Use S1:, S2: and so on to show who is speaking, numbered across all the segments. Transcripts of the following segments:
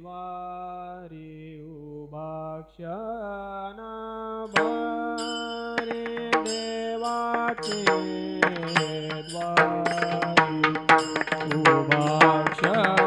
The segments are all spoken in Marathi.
S1: द्वारी उभाक्षण भरे देवाचे द्वारी उभाक्षण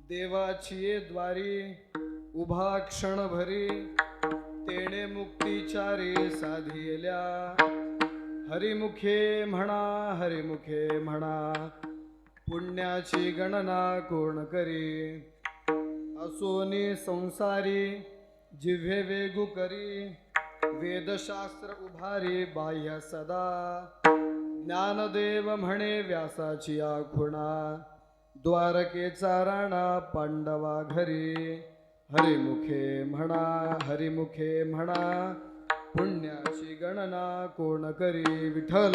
S2: देवाची द्वारी उभा क्षणभरी तेणे मुक्तिचारी साधियल्या हरिमुखे म्हणा पुण्याची गणना कोण करी असोनी संसारी जिव्हे वेगू करी वेदशास्त्र उभारी बाह्य सदा ज्ञानदेव म्हणे व्यासाची आखुणा द्वारकेचा राणा पांडवा घरी हरिमुखे म्हणा पुण्याची गणना कोण करी विठ्ठल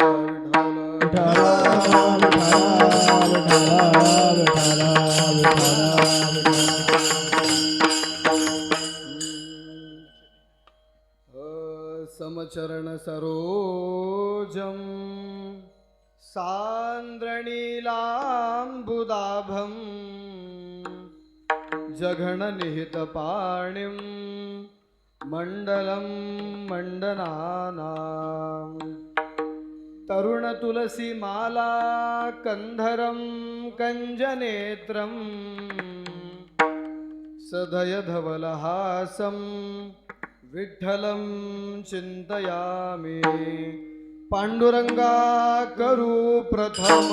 S2: समचरण सरोजम सान्द्रणीलाम्बुदाभं जघननिहितपाणिं मण्डलं मण्डनानां तरुणतुलसीमाला कन्धरं कञ्जनेत्रं सदयधवलहासं विठ्ठलं चिन्तयामि पांडुरंगा करू प्रथम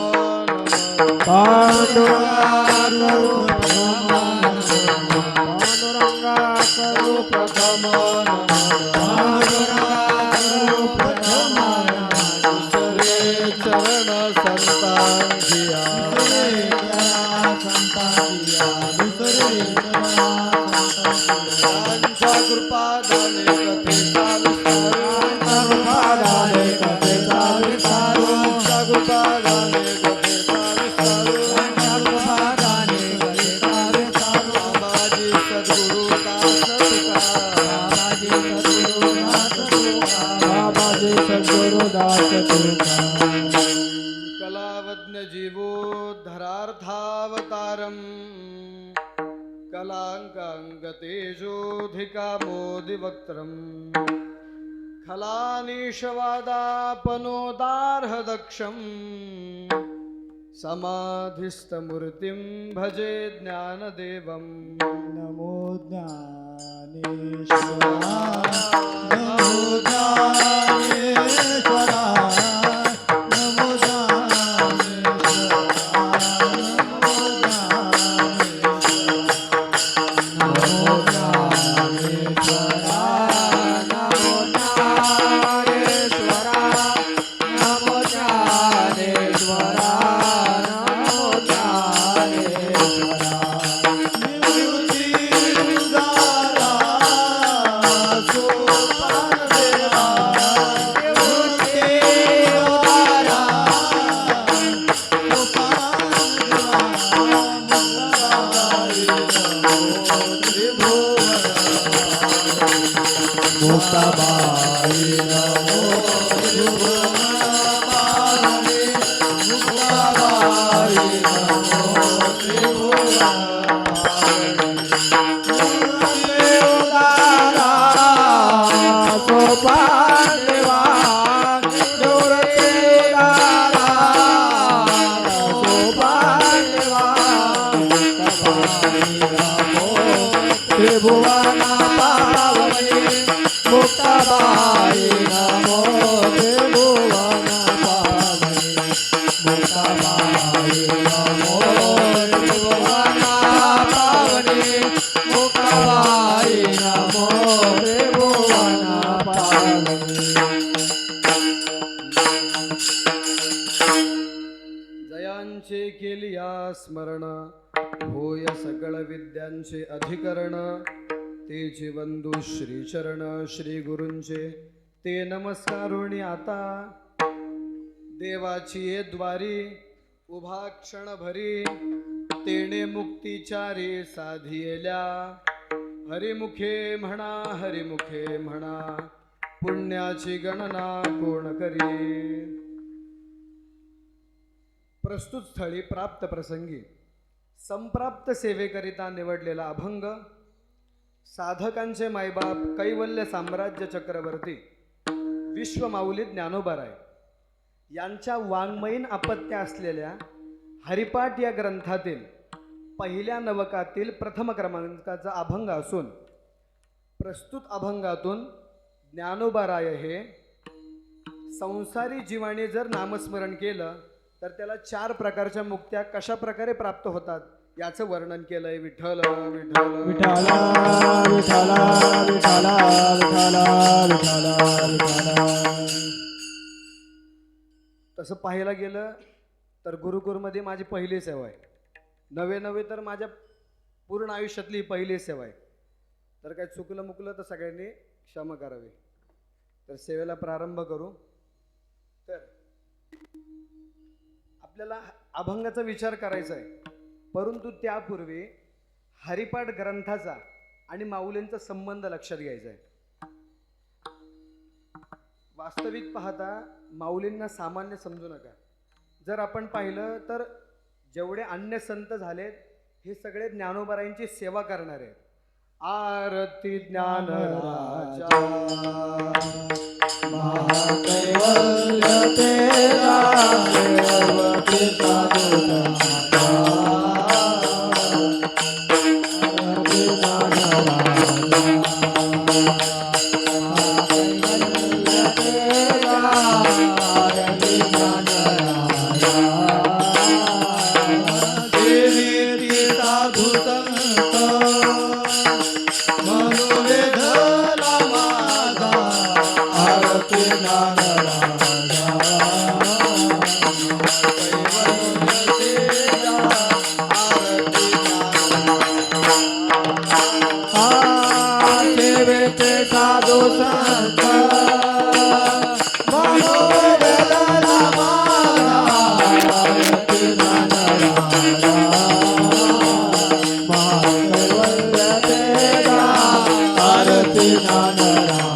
S2: चरण संतांजिया कृपा दाने कलावज्ञ जीवोद्धरार्थावतारम् कलाङ्काङ्गतेजोधिकामोदिवक्त्रम् खलानीशवादापनोदार्हदक्षम् समाधिस्थमूर्तिं भजे ज्ञानदेवम्
S1: नमो ज्ञानेश्वराय नमो ज्ञानेश्वराय नमो मुक्ताबाई नमो त्रिभुवनपालिनी मुक्ताबाई नमो त्रिभुवनपालिनी उदारा सोपान देवा निवृत्ती उदारा सोपान देवा मुक्ताबाई नमो त्रिभुवन पावनी मुक्ताबाई नमो त्रिभुवन पावनी मुक्ताबाई नमो त्रिभुवन पावनी मुक्ताबाई नमो त्रिभुवन पावनी
S2: जयांचे केलिया स्मरण होय सकळ विद्यांचे अधिकरण तेचे बंधू श्रीचरण श्री गुरूंचे ते नमस्कारुणी आता देवाची ये द्वारी उभा क्षण भरी तेने मुक्तीचारी साधियेल्या हरिमुखे म्हणा पुण्याची गणना कोण करी. प्रस्तुत स्थळी प्राप्त प्रसंगी संप्राप्त सेवेकरिता निवडलेला अभंग साधकांचे मायबाप कैवल्य साम्राज्य चक्रवर्ती विश्वमाऊली ज्ञानोबाराय यांच्या वाङ्मयीन अपत्य असलेल्या हरिपाठ या ग्रंथातील पहिल्या नवकातील प्रथम क्रमांकाचा अभंग असून प्रस्तुत अभंगातून ज्ञानोबाराय हे संसारी जीवाने जर नामस्मरण केलं तर त्याला 4 प्रकारच्या मुक्त्या कशा प्रकारे प्राप्त होतात याचं वर्णन केलंय. विठ्ठल विठ्ठल
S1: विठ्ठला विठ्ठला विठ्ठला विठ्ठला विठ्ठला विठ्ठला.
S2: तसं पाहायला गेलं तर गुरुकुलमध्ये माझी पहिली सेवा आहे. नवे तर माझ्या पूर्ण आयुष्यातली पहिली सेवा आहे. तर काय चुकलं मुकलं तर सगळ्यांनी क्षमा करावी. तर सेवेला प्रारंभ करू. तर आपल्याला अभंगाचा विचार करायचा आहे, परंतु त्यापूर्वी हरिपाठ ग्रंथाचा आणि माऊलींचा संबंध लक्षात घ्यायचा आहे. वास्तविक पाहता माऊलींना सामान्य समजू नका. जर आपण पाहिलं तर जेवढे अन्य संत झालेत हे सगळे ज्ञानोबारायांची सेवा करणारे आहेत. आरती ज्ञान राजा
S1: महाकैवल्य तेरा देवकी साधुता आरती ज्ञान राजा महाकैवल्य तेरा आरती ज्ञान राजा देवी साधु संत मनोवेधला माझा आरती ज्ञान राजा कैवल्य तेजा आरती सेवेचे साधू संत मनोवेधला माझा आरती ज्ञान राजा महाकैवल्य तेजा आरती ज्ञान राजा.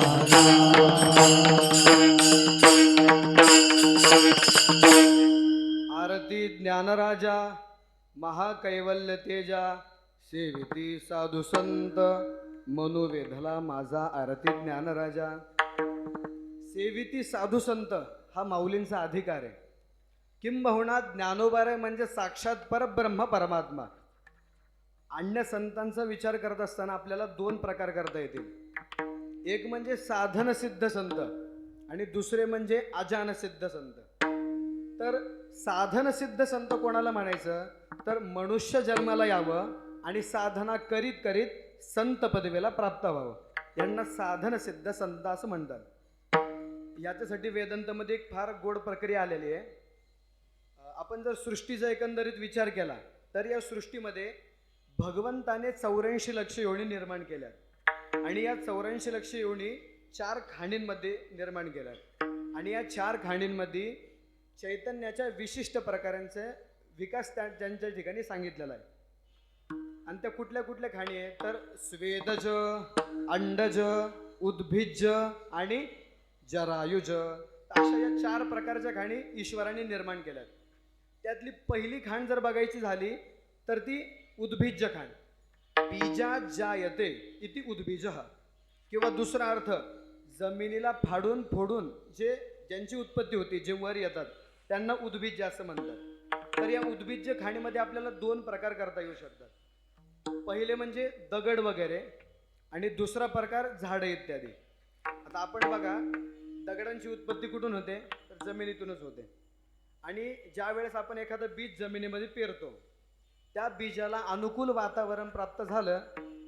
S2: आरती ज्ञानराजा महाकैवल्य तेजा सेविती साधू संत मनोवेधला माझा आरती ज्ञानराजा. सेविती साधू संत हा माऊलींचा अधिकार आहे. किंबहुना ज्ञानोबाराय म्हणजे साक्षात परब्रह्म परमात्मा. अन्य संतांचा विचार करत असताना आपल्याला 2 प्रकार करता येतील. एक म्हणजे साधनसिद्ध संत आणि दुसरे म्हणजे अजानसिद्ध संत. तर साधनसिद्ध संत कोणाला म्हणायचं तर मनुष्य जन्माला यावं आणि साधना करीत करीत संत पदवीला प्राप्त व्हावं, यांना साधनसिद्ध संत असं म्हणतात. याच्यासाठी वेदांतामध्ये एक फार गोड प्रक्रिया आलेली आहे. आपण जर सृष्टीचा एकंदरीत विचार केला तर या सृष्टीमध्ये भगवंताने 84 लक्ष योनी निर्माण केल्यात आणि या 84 लक्ष योनी 4 खाणींमध्ये निर्माण केल्यात आणि या 4 खाणींमध्ये चैतन्याच्या विशिष्ट प्रकारांचे विकास त्यांच्या ठिकाणी सांगितलेला आहे. आणि त्या कुठल्या कुठल्या खाणी आहेत तर स्वेदज, अंडज, उद्भिज्ज आणि जरायुज, अशा या 4 प्रकारच्या खाणी ईश्वराने निर्माण केल्यात. त्यातली पहिली खाण जर बघायची झाली तर ती उद्भिज्ज खाण. बीजात जायते इति उद्भिजः, किंवा दुसरा अर्थ जमिनीला फाडून फोडून ज्यांची उत्पत्ती होती, जे वर येतात त्यांना उद्भिज्ज असं म्हणतात. तर या उद्भिज्ज खाणीमध्ये आपल्याला 2 प्रकार करता येऊ शकतात. पहिले म्हणजे दगड वगैरे आणि दुसरा प्रकार झाडे इत्यादी. आता आपण बघा, दगडांची उत्पत्ती कुठून होते तर जमिनीतूनच होते. आणि ज्या वेळेस आपण एखादं बीज जमिनीमध्ये पेरतो, त्या बीजाला अनुकूल वातावरण प्राप्त झालं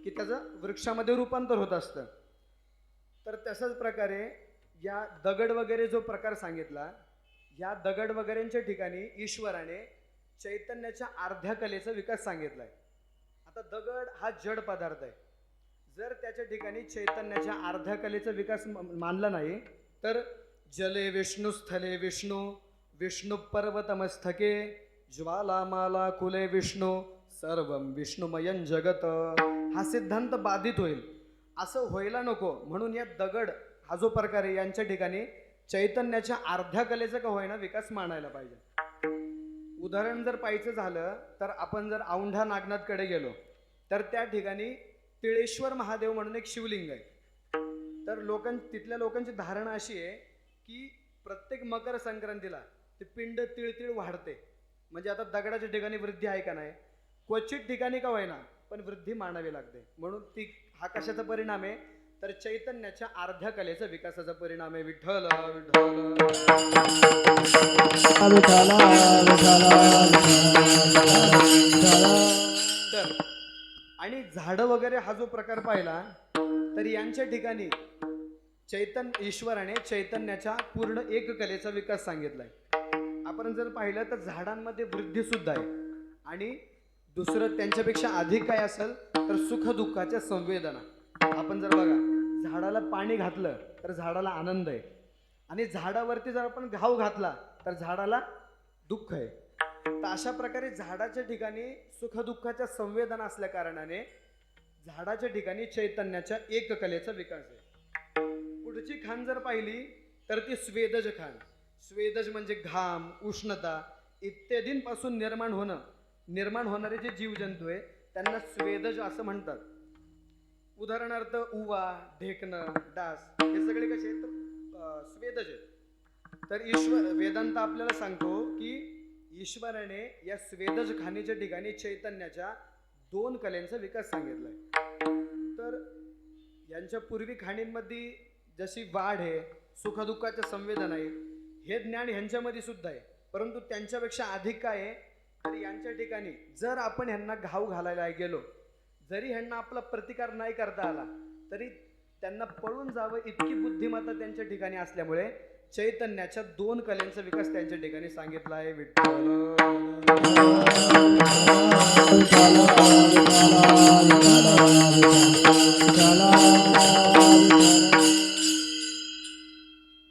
S2: की त्याचं वृक्षामध्ये रूपांतर होत असतं. तर तशाच प्रकारे या दगड वगैरे जो प्रकार सांगितला, या दगड वगैरेंच्या ठिकाणी ईश्वराने चैतन्याच्या अर्ध्या कलेचा विकास सांगितलाय. आता दगड हा जड पदार्थ आहे. जर त्याच्या ठिकाणी चैतन्याच्या अर्ध्या कलेचा विकास मानला नाही तर जले विष्णू, स्थले विष्णू, विष्णू पर्वतमस्थके, ज्वालामाला कुले विष्णू, सर्वं विष्णुमयं जगत, हा सिद्धांत बाधित होईल. असं व्हायला नको म्हणून या दगड हा जो प्रकार आहे यांच्या ठिकाणी चैतन्याच्या अर्ध्या कलेचा का होईना विकास मानायला पाहिजे. उदाहरण जर पाहायचं झालं तर आपण जर औंढा नागनाथकडे गेलो तर त्या ठिकाणी तिळेश्वर महादेव म्हणून एक शिवलिंग आहे. तर तिथल्या लोकांची धारणा अशी आहे की प्रत्येक मकर संक्रांतीला ते पिंड तिळतिळ वाढते. म्हणजे आता दगडाच्या ठिकाणी वृद्धी आहे का नाही, क्वचित ठिकाणी का होईना पण वृद्धी मानावी लागते. म्हणून हा कशाचा परिणाम आहे तर चैतन्याच्या अर्ध्या कलेचा विकासाचा परिणाम आहे. विठ्ठल तर आणि झाडं वगैरे हा जो प्रकार पाहिला तर यांच्या ठिकाणी ईश्वराने चैतन्याच्या पूर्ण एक कलेचा विकास सांगितलाय. आपण जर पाहिलं तर झाडांमध्ये वृद्धी सुद्धा आहे. आणि दुसरं त्यांच्यापेक्षा अधिक काय असेल तर सुख दुःखाच्या संवेदना. आपण जर बघा, झाडाला पाणी घातलं तर झाडाला आनंद आहे, आणि झाडावरती जर आपण घाव घातला तर झाडाला दुःख आहे. तर अशा प्रकारे झाडाच्या ठिकाणी सुख दुःखाच्या संवेदना असल्या कारणाने झाडाच्या ठिकाणी चैतन्याच्या एक कलेचा विकास आहे. पुढची खाण जर पाहिली तर ती स्वेदज खाण. स्वेदज म्हणजे घाम, उष्णता इत्यादींपासून निर्माण होणारे जे जीवजंतू आहे त्यांना स्वेदज असं म्हणतात. उदाहरणार्थ उवा, ढेकणं, डास हे सगळे कसे आहेत तर स्वेदज आहेत. तर वेदांत आपल्याला सांगतो की ईश्वराने या स्वेदज खाणीच्या ठिकाणी चैतन्याच्या 2 कलेंचा विकास सांगितलाय. तर यांच्या पूर्वी खाणींमध्ये जशी वाढ आहे, सुखदुःखाच्या संवेदना आहे, हे ज्ञान ह्यांच्यामध्ये सुद्धा आहे. परंतु त्यांच्यापेक्षा अधिक काय आहे तर यांच्या ठिकाणी जर आपण ह्यांना घाव घालायला गेलो, जरी ह्यांना आपला प्रतिकार नाही करता आला तरी त्यांना पळून जावं इतकी बुद्धिमत्ता त्यांच्या ठिकाणी असल्यामुळे चैतन्याच्या 2 कलेंचा विकास त्यांच्या ठिकाणी सांगितला आहे. विठ्ठल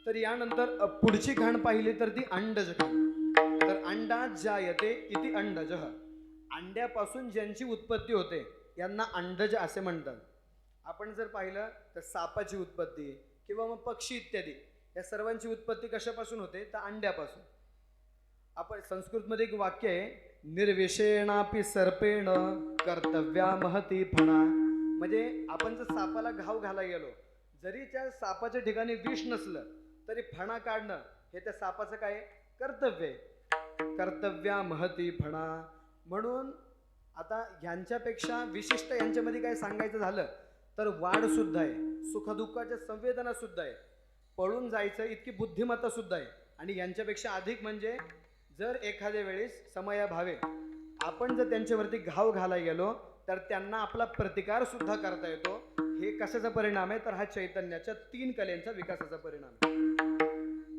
S2: तर यानंतर पुढची खाण पाहिली तर ती अंडज खाण. तर अंडा जायते इति अंडजः, अंड्यापासून ज्यांची उत्पत्ती होते यांना अंडज असे म्हणतात. आपण जर पाहिलं तर सापाची उत्पत्ती किंवा मग पक्षी इत्यादी या सर्वांची उत्पत्ती कशापासून होते तर अंड्यापासून. आपण संस्कृतमध्ये एक वाक्य आहे, निर्विषेणापि सर्पेण कर्तव्या महती फणा. म्हणजे आपण जर सापाला घाव घाला गेलो, जरी त्या सापाच्या ठिकाणी विष नसलं तरी फणा काढणं हे त्या सापाचं काय कर्तव्य आहे. कर्तव्या महती फणा. म्हणून आता ह्यांच्यापेक्षा विशिष्ट यांच्यामध्ये काय सांगायचं झालं तर वाढ सुद्धा आहे, सुखदुःखाच्या संवेदना सुद्धा आहे, पळून जायचं इतकी बुद्धिमत्ता सुद्धा आहे. आणि यांच्यापेक्षा अधिक म्हणजे जर एखाद्या वेळेस समयाभावे आपण जर त्यांच्यावरती घाव घालायला गेलो तर त्यांना आपला प्रतिकार सुद्धा करता येतो. हे कशाचा परिणाम आहे तर हा चैतन्याच्या 3 कलेंचा विकासाचा परिणाम आहे.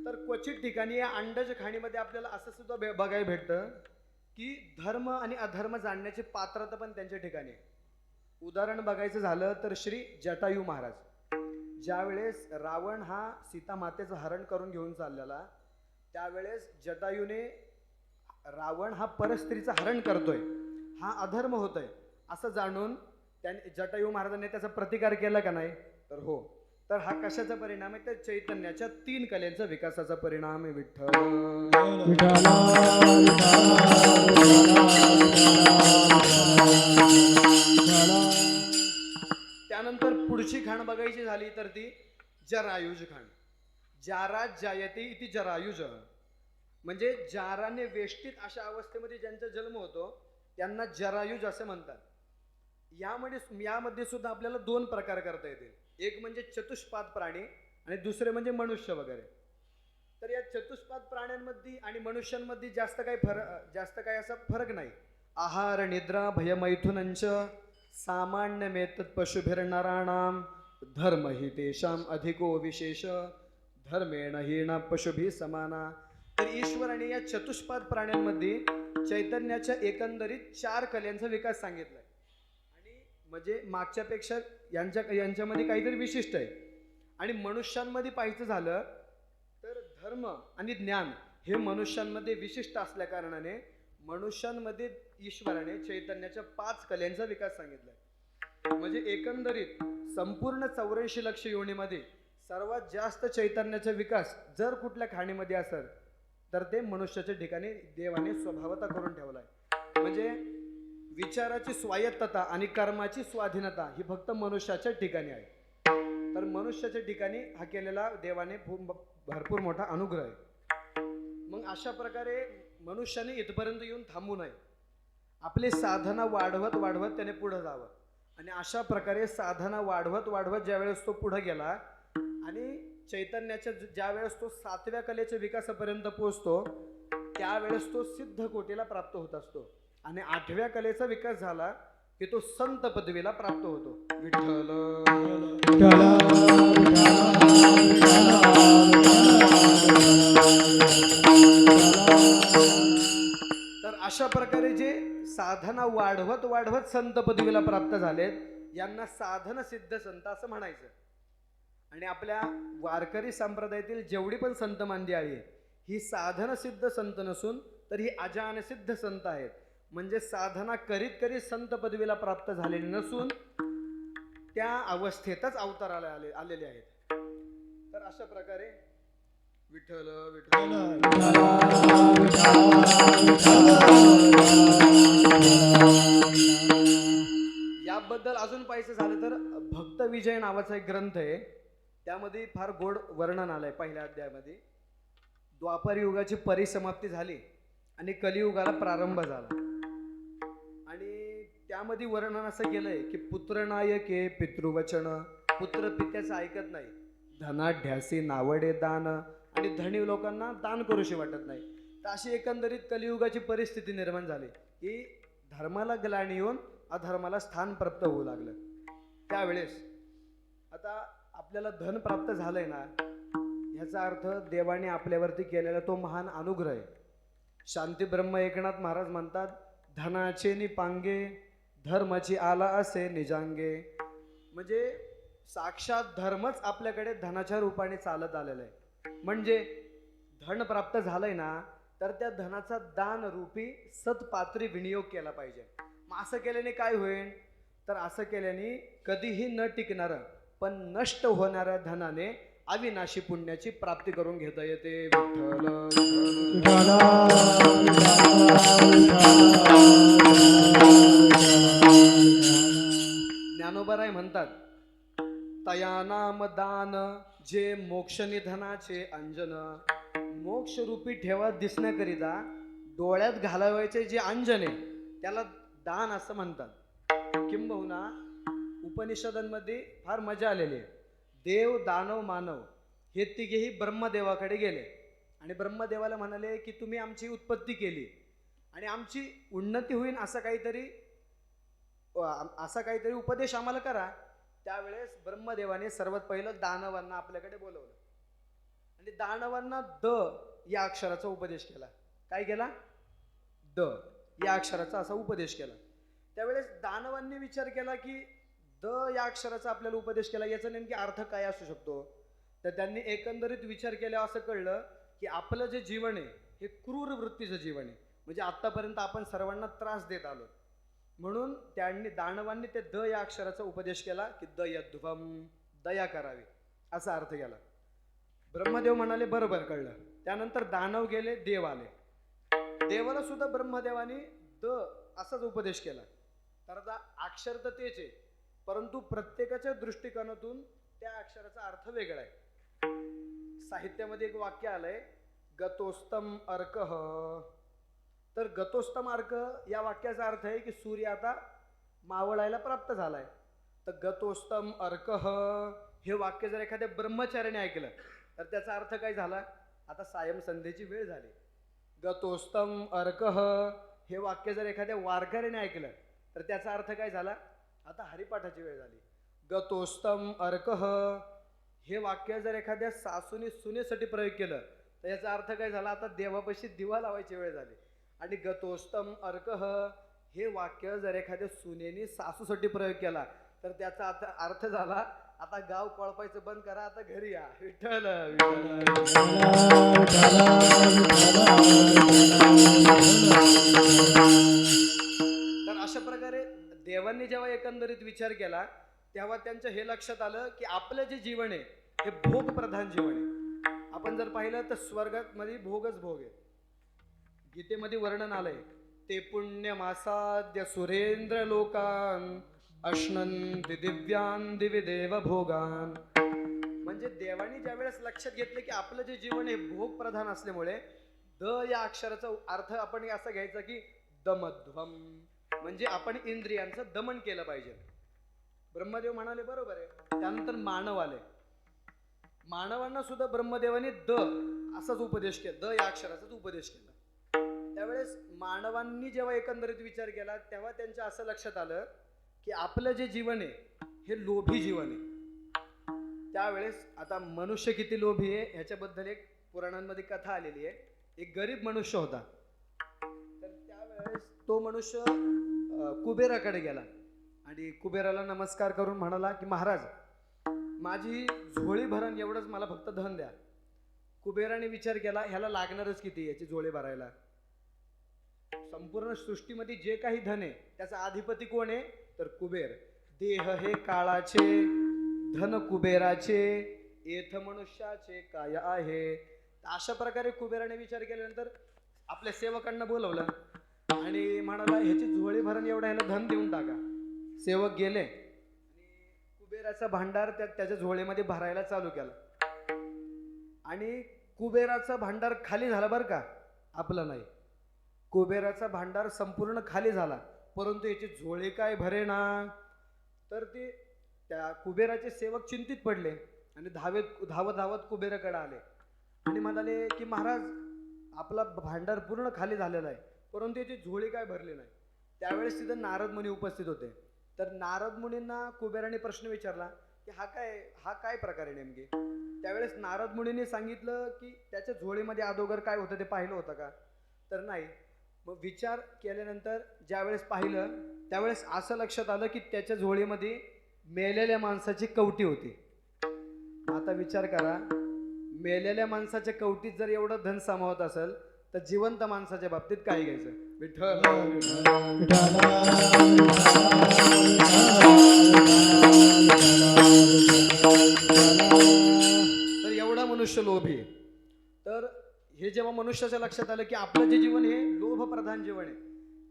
S2: तर क्वचित ठिकाणी या अंडज खाणीमध्ये आपल्याला असं सुद्धा बघायला भेटतं की धर्म आणि अधर्म जाणण्याची पात्रता पण त्यांच्या ठिकाणी आहे. उदाहरण बघायचं झालं तर श्री जटायू महाराज, ज्यावेळेस रावण हा सीता मातेचं हरण करून घेऊन चाललेला, त्यावेळेस जटायूने रावण हा परस्त्रीचं हरण करतोय, हा अधर्म होतोय असं जाणून जटायू महाराजांनी त्याचा प्रतिकार केला का नाही तर हो. तर हा कशाचा परिणाम आहे? तर चैतन्याच्या 3 कलेंचा विकासाचा परिणाम आहे. विठ्ठल
S1: विठ्ठला
S2: त्यानंतर पुढची खाण बघायची झाली तर ती जरायुज खाण. जारात जायते इति जरायुज, म्हणजे जाराने वेष्टीत अशा अवस्थेमध्ये ज्यांचा जन्म होतो त्यांना जरायुज असे म्हणतात. यामध्ये सुद्धा आपल्याला 2 प्रकार करता येतील. एक म्हणजे चतुष्पाद प्राणी आणि दुसरे म्हणजे मनुष्य वगैरे. तर या चतुष्पाद प्राण्यांमध्ये आणि मनुष्यांमध्ये जास्त काही असा फरक नाही. आहार निद्रा भयमैथुनंच सामान्यमेतत् पशुभिर्नराणाम धर्म हि तेषाम अधिको विशेष धर्मेण हीन पशुभी समाना. तर ईश्वराने या चतुष्पाद प्राण्यांमध्ये चैतन्याच्या एकंदरीत 4 कलेंचा विकास सांगितलाय. आणि म्हणजे मागच्यापेक्षा यांच्यामध्ये काहीतरी विशिष्ट आहे. आणि मनुष्यांमध्ये पाहायचं झालं तर धर्म आणि ज्ञान हे मनुष्यांमध्ये विशिष्ट असल्या कारणाने मनुष्यांमध्ये ईश्वराने चैतन्याच्या 5 कलेंचा विकास सांगितलाय. म्हणजे एकंदरीत संपूर्ण 84 लक्ष योनीमध्ये सर्वात जास्त चैतन्याचा विकास जर कुठल्या खाणीमध्ये असेल तर ते मनुष्याच्या ठिकाणी देवाने स्वभावता करून ठेवलाय. म्हणजे विचाराची स्वायत्तता आणि कर्माची स्वाधीनता ही फक्त मनुष्याच्या ठिकाणी आहे. तर मनुष्याच्या ठिकाणी हा केलेला देवाने भरपूर मोठा अनुग्रह आहे. मग अशा प्रकारे मनुष्याने इथपर्यंत येऊन थांबू नये. आपली साधना वाढवत वाढवत त्याने पुढे जावं. आणि अशा प्रकारे साधना वाढवत वाढवत ज्यावेळेस तो पुढे गेला आणि चैतन्याच्या ज्यावेळेस तो 7व्या कलेच्या विकासापर्यंत पोहोचतो त्यावेळेस तो सिद्ध कोटीला प्राप्त होत असतो. आणि 8व्या कलेचा विकास झाला की तो संत पदवीला प्राप्त होतो. विठ्ठल तर अशा प्रकारे जे साधना वाढवत वाढवत संत पदवीला प्राप्त झालेत यांना साधन सिद्ध संत असं म्हणायचं. आणि आपल्या वारकरी संप्रदायातील जेवढी पण संत मांदी आहे ही साधन सिद्ध संत नसून तर ही अजान सिद्ध संत आहेत. म्हणजे साधना करीत करीत संत पदवीला प्राप्त झालेली नसून त्या अवस्थेतच अवताराला आलेले आहेत. तर अशा प्रकारे विठ्ठल याबद्दल अजून पाहायचं झालं तर भक्त विजय नावाचा एक ग्रंथ आहे. त्यामध्ये फार गोड वर्णन आलंय. पहिल्या अध्यायामध्ये द्वापर युगाची परिसमाप्ती झाली आणि कलियुगाला प्रारंभ झाला. आणि त्यामध्ये वर्णन असं केलंय की पुत्रनायके पितृवचन, पुत्र पित्याचं ऐकत नाही, धनाढ्यासी नावडे दान, आणि धनी लोकांना दान करूशी वाटत नाही. तर अशी एकंदरीत कलियुगाची परिस्थिती निर्माण झाली की धर्माला ग्लानी येऊन अधर्माला स्थान प्राप्त होऊ लागलं. त्यावेळेस आता आपल्याला धन प्राप्त झालंय ना ह्याचा अर्थ देवाने आपल्यावरती केलेला तो महान अनुग्रह आहे. शांती ब्रह्म एकनाथ महाराज म्हणतात, धनाचे नि पांगे धर्माची आला असे निजांगे. म्हणजे साक्षात धर्मच आपल्याकडे धनाच्या रूपाने चालत आलेला आहे. म्हणजे धन प्राप्त झालंय ना तर त्या धनाचा दान रूपी सत्पात्री विनियोग केला पाहिजे. मग असं केल्याने काय होईल? तर असं केल्याने कधीही न टिकणारं पण नष्ट होणाऱ्या धनाने अविनाशी पुण्याची प्राप्ती करून घेता येते. ज्ञानोबाराय म्हणतात, तया नाम दान जे मोक्ष निधनाचे अंजन. मोक्ष रूपी ठेवा दिसण्याकरिता डोळ्यात घालावायचे जे अंजन आहे त्याला दान असं म्हणतात. किंबहुना उपनिषदांमध्ये फार मजा आलेली आहे. देव दानव मानव हे तिघेही ब्रह्मदेवाकडे गेले आणि ब्रह्मदेवाला म्हणाले की तुम्ही आमची उत्पत्ती केली आणि आमची उन्नती होईल असा काहीतरी उपदेश आम्हाला करा. त्यावेळेस ब्रह्मदेवाने सर्वात पहिलं दानवांना आपल्याकडे बोलवलं आणि दानवांना द या अक्षराचा उपदेश केला. काय केला? द या अक्षराचा असा उपदेश केला. त्यावेळेस दानवांनी विचार केला की द या अक्षराचा आपल्याला उपदेश केला, याचा नेमकी अर्थ काय असू शकतो? तर त्यांनी एकंदरीत विचार केल्यावर असं कळलं की आपलं जे जीवन आहे हे क्रूर वृत्तीचं जीवन आहे. म्हणजे आत्तापर्यंत आपण सर्वांना त्रास देत आलो. म्हणून दानवांनी ते द या अक्षराचा उपदेश केला की दयध्वम, दया करावी. असा अर्थ गेला. ब्रह्मदेव म्हणाले बरोबर कळलं. त्यानंतर दानव गेले, देव आले. देवाला सुद्धा ब्रह्मदेवाने द असाच उपदेश केला. तर आता अक्षर तर तेच आहे, परंतु प्रत्येकाच्या दृष्टिकोनातून त्या अक्षराचा अर्थ वेगळा आहे. साहित्यामध्ये एक वाक्य आलंय, गतोस्तम अर्कः. तर गतोस्तम अर्क या वाक्याचा अर्थ आहे की सूर्य आता मावळायला प्राप्त झालाय. तर गतोस्तम अर्कः हे वाक्य जर एखाद्या ब्रह्मचार्याने ऐकलं तर त्याचा अर्थ काय झाला, आता सायं संध्येची वेळ झाली. गतोस्तम अर्कः हे वाक्य जर एखाद्या वारकऱ्याने ऐकलं तर त्याचा अर्थ काय झाला, आता हरिपाठाची वेळ झाली. गतोस्तम अर्कः हे वाक्य जर एखाद्या सासूने सुनेसाठी प्रयोग केलं तर याचा अर्थ काय झाला, आता देवापाशी दिवा लावायची वेळ झाली. आणि गतोस्तम अर्कः हे वाक्य जर एखाद्या सुनेने सासूसाठी प्रयोग केला तर त्याचा अर्थ झाला, आता गाव कळपायचं बंद करा, आता घरी या. विठ्ठल तर अशा प्रकारे देवांनी जेव्हा एकंदरीत विचार केला तेव्हा त्यांच्या हे लक्षात आलं की आपलं जे जीवन आहे हे भोग प्रधान जीवन आहे. आपण जर पाहिलं तर स्वर्गात मध्ये भोगच भोग आहे. गीतेमध्ये वर्णन आलंय, ते पुण्यमासाद्य सुरेंद्र लोकान अश्नंती दिव्यान दिव्य देव भोगान. म्हणजे देवानी ज्या वेळेस लक्षात घेतलं की आपलं जे जीवन हे भोग प्रधान असल्यामुळे द या अक्षराचा अर्थ आपण असा घ्यायचा की दमध्वम, म्हणजे आपण इंद्रियांचं दमन केलं पाहिजे. ब्रह्मदेव म्हणाले बरोबर आहे. त्यानंतर मानव आले. मानवांना सुद्धा ब्रह्मदेवाने द असाच उपदेश केला, द या अक्षराचाच उपदेश केला. त्यावेळेस मानवांनी जेव्हा एकंदरीत विचार केला तेव्हा त्यांच्या असं लक्षात आलं की आपलं जे जीवन आहे हे लोभी जीवन आहे. त्यावेळेस आता मनुष्य किती लोभी आहे ह्याच्याबद्दल एक पुराणांमध्ये कथा आलेली आहे. एक गरीब मनुष्य होता. तर त्यावेळेस तो मनुष्य कुबेराकडे गेला आणि कुबेराला नमस्कार करून म्हणाला की महाराज, माझी झोळी भरण एवढंच मला फक्त धन द्या. कुबेराने विचार केला ह्याला लागणारच किती याची झोळी भरायला. संपूर्ण सृष्टीमध्ये जे काही धन आहे त्याचा अधिपती कोण आहे तर कुबेर. देह हे काळाचे, धन कुबेराचे, येथ मनुष्याचे काय आहे. अशा प्रकारे कुबेराने विचार केल्यानंतर आपल्या सेवकांना बोलवलं आणि म्हणाला ह्याची झोळी भरण एवढं ह्याला धन देऊन टाका. सेवक गेले आणि कुबेराचा भांडार त्याच्या झोळीमध्ये भरायला चालू केला आणि कुबेराचा भांडार खाली झाला बरं का, आपलं नाही. कुबेराचा भांडार संपूर्ण खाली झाला, परंतु याची झोळी काय भरेना. तर ते त्या कुबेराचे सेवक चिंतित पडले आणि धावत धावत कुबेराकडे आले आणि म्हणाले की महाराज, आपला भांडार पूर्ण खाली झालेला आहे, परंतु याची झोळी काय भरली नाही. त्यावेळेस तिथं नारद मुनी उपस्थित होते. तर नारद मुनींना कुबेराने प्रश्न विचारला की हा काय प्रकार आहे नेमकी. त्यावेळेस नारद मुनींनी सांगितलं की त्याच्या झोळीमध्ये अगोदर काय होतं ते पाहिलं होतं का, तर नाही. मग विचार केल्यानंतर ज्यावेळेस पाहिलं त्यावेळेस असं लक्षात आलं की त्याच्या झोळीमध्ये मेलेल्या माणसाची कवटी होती. आता विचार करा, मेलेल्या माणसाच्या कवटीत जर एवढं धन सामावत असेल तर जिवंत माणसाच्या बाबतीत काय घ्यायचं. विठ्ठल तर एवढा मनुष्य लोभी. तर हे जेव्हा मनुष्याच्या लक्षात आलं की आपलं जे जीवन हे लोभ प्रधान जीवन आहे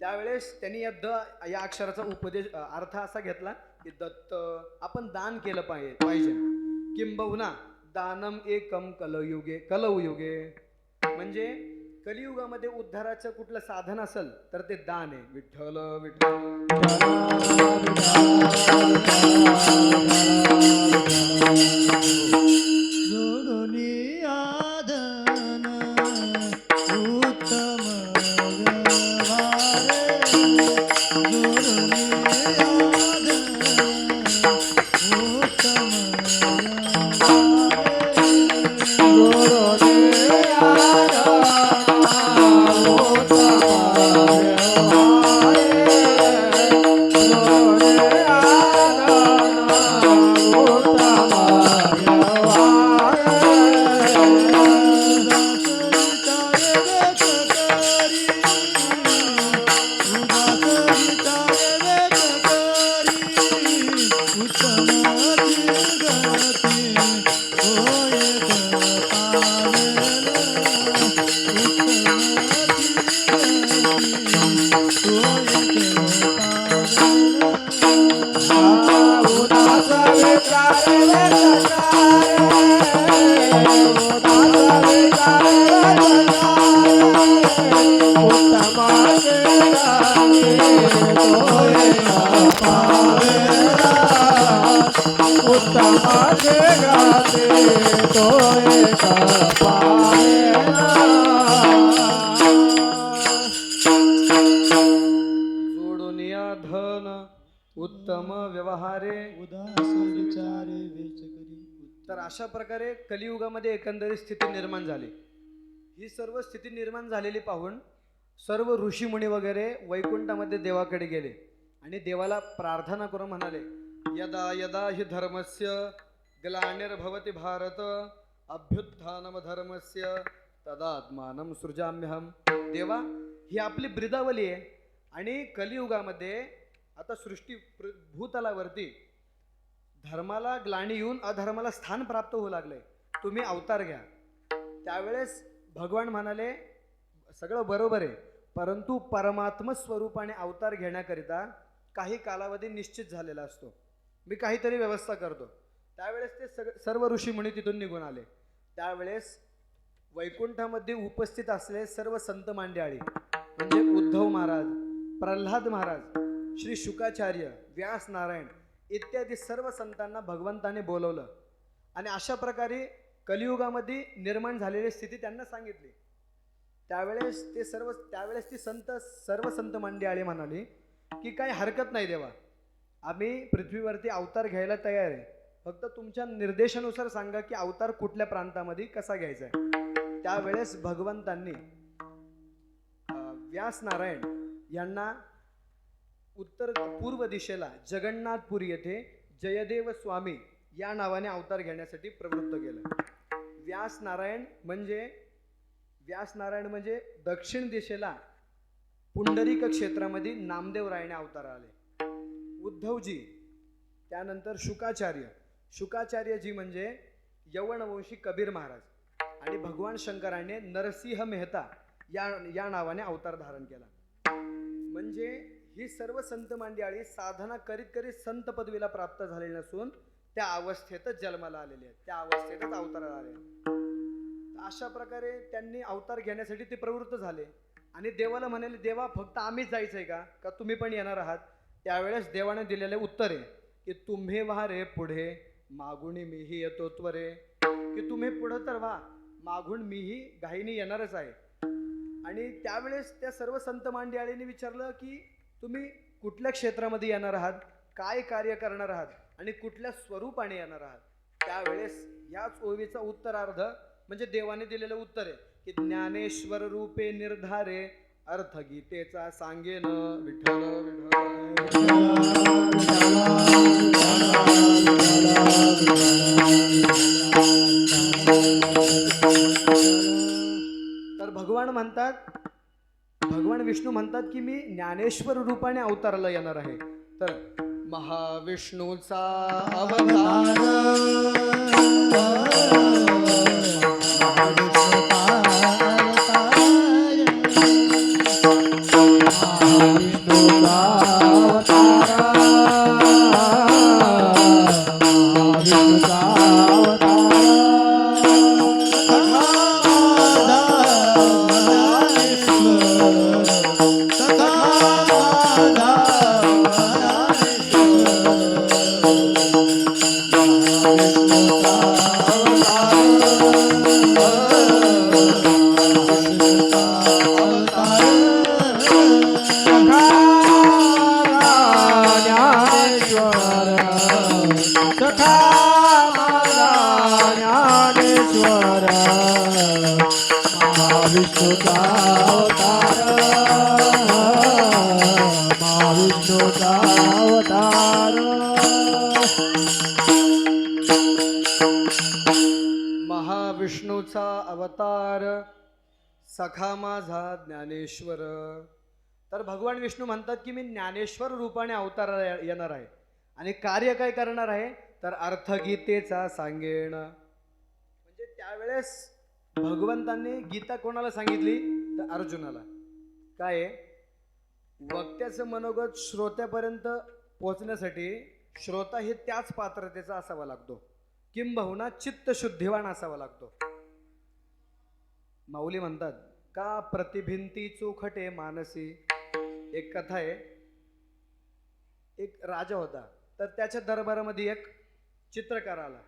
S2: त्यावेळेस त्यांनी या द या अक्षराचा उपदेश अर्थ असा घेतला की दत्त आपण दान केलं पाहिजे. किंबहुना दानम एकम कलयुगे, म्हणजे कलियुगामध्ये उद्धाराचं कुठलं साधन असेल तर ते दान आहे. विठ्ठल
S1: जोडून उदास विचार उत्तमाचे गाते तो एक पावेना.
S2: जोडुनिया धन उत्तम व्यवहारे
S1: उदास विचारे वेच करी.
S2: तर अशा प्रकारे कलियुगामध्ये एकंदरीत स्थिती निर्माण झाली. ही सर्व स्थिती निर्माण झालेली पाहून सर्व ऋषीमुनी वगैरे वैकुंठामध्ये देवाकडे गेले आणि देवाला प्रार्थना करून म्हणाले, यदा यदा हि धर्मस्य ग्लानिर्भवति भारत अभ्युत्थानम धर्मस्य तदात्मानं सृजाम्यहम. देवा, ही आपली ब्रिदावली आहे आणि कलियुगामध्ये आता सृष्टी भूतलावरती धर्माला ग्लानी येऊन अधर्माला स्थान प्राप्त होऊ लागले, तुम्ही अवतार घ्या. त्यावेळेस भगवान म्हणाले, सगळं बरोबर आहे, परंतु परमात्म स्वरूपाने अवतार घेण्याकरिता काही कालावधी निश्चित झालेला असतो, मी काहीतरी व्यवस्था करतो. त्यावेळेस ते सर्व ऋषीमुनी तिथून निघून आले. त्यावेळेस वैकुंठामध्ये उपस्थित असलेले सर्व संत मांड्याळी म्हणजे उद्धव महाराज, प्रल्हाद महाराज, श्री शुकाचार्य, व्यास नारायण इत्यादी सर्व संतांना भगवंताने बोलवलं आणि अशा प्रकारे कलियुगामध्ये निर्माण झालेली स्थिती त्यांना सांगितली. त्यावेळेस ती सर्व संत मंडळी म्हणाली की काही हरकत नाही देवा, आम्ही पृथ्वीवरती अवतार घ्यायला तयार आहे, फक्त तुमच्या निर्देशानुसार सांगा की अवतार कुठल्या प्रांतामध्ये कसा घ्यायचा आहे. त्यावेळेस भगवंतांनी व्यास नारायण यांना पूर्व दिशेला जगन्नाथपुरी येथे जयदेव स्वामी या नावाने अवतार घेण्यासाठी प्रवृत्त केलं. व्यास नारायण म्हणजे दक्षिण दिशेला पुंडरीक क्षेत्रामध्ये नामदेव रायने अवतार आले. उद्धवजी, त्यानंतर शुकाचार्यजी म्हणजे यवनवंशी कबीर महाराज आणि भगवान शंकराने नरसिंह मेहता या नावाने अवतार धारण केला. म्हणजे ही सर्व संत मंडळी साधना करीत करीत संत पदवीला प्राप्त झालेली नसून त्या अवस्थेतच जन्माला आलेले आहेत, त्या अवस्थेतच अवताराला आले. अशा प्रकारे त्यांनी अवतार घेण्यासाठी ते प्रवृत्त झाले आणि देवाला म्हणाले, देवा फक्त आम्हीच जायचंय का तुम्ही पण येणार आहात. त्यावेळेस देवाने दिलेले उत्तर आहे की तुम्ही व्हा रे पुढे, मागून मीही येतो त्वरे. की तुम्ही पुढं तर व्हा, मागून मीही घाईने येणारच आहे. आणि त्यावेळेस त्या सर्व संत मांड्याळींनी विचारलं की तुम्ही कुठल्या क्षेत्रामध्ये येणार आहात, काय कार्य करणार आहात आणि कुठल्या स्वरूपाने येणार आहात. त्यावेळेस याच ओवीचा उत्तरार्ध म्हणजे देवाने दिलेलं उत्तर आहे की ज्ञानेश्वर रूपे निर्धारे अर्थ गीतेचा सांगेन विठ्ठल तर भगवान विष्णू म्हणतात की मी ज्ञानेश्वर रूपाने अवताराला येणार आहे. तर महाविष्णूचा अवतार महाविष्णूचा अवतार सखा माझा ज्ञानेश्वर. तर भगवान विष्णू म्हणतात की मी ज्ञानेश्वर रूपाने अवताराला येणार आहे आणि कार्य काय करणार आहे तर अर्थगीतेचा सांगेन. म्हणजे त्यावेळेस भगवंतांनी गीता कोणाला सांगितली तर अर्जुनाला. काय वक्त्याचं मनोगत श्रोत्यापर्यंत पोहोचण्यासाठी श्रोता हे त्याच पात्रतेचा असावा लागतो, किंबहुना चित्तशुद्धीवान असावा लागतो. माऊली म्हणतात का प्रतिभिंती चोखटे मानसी. एक कथा आहे. एक राजा होता, तर त्याच्या दरबारामध्ये एक चित्रकार आला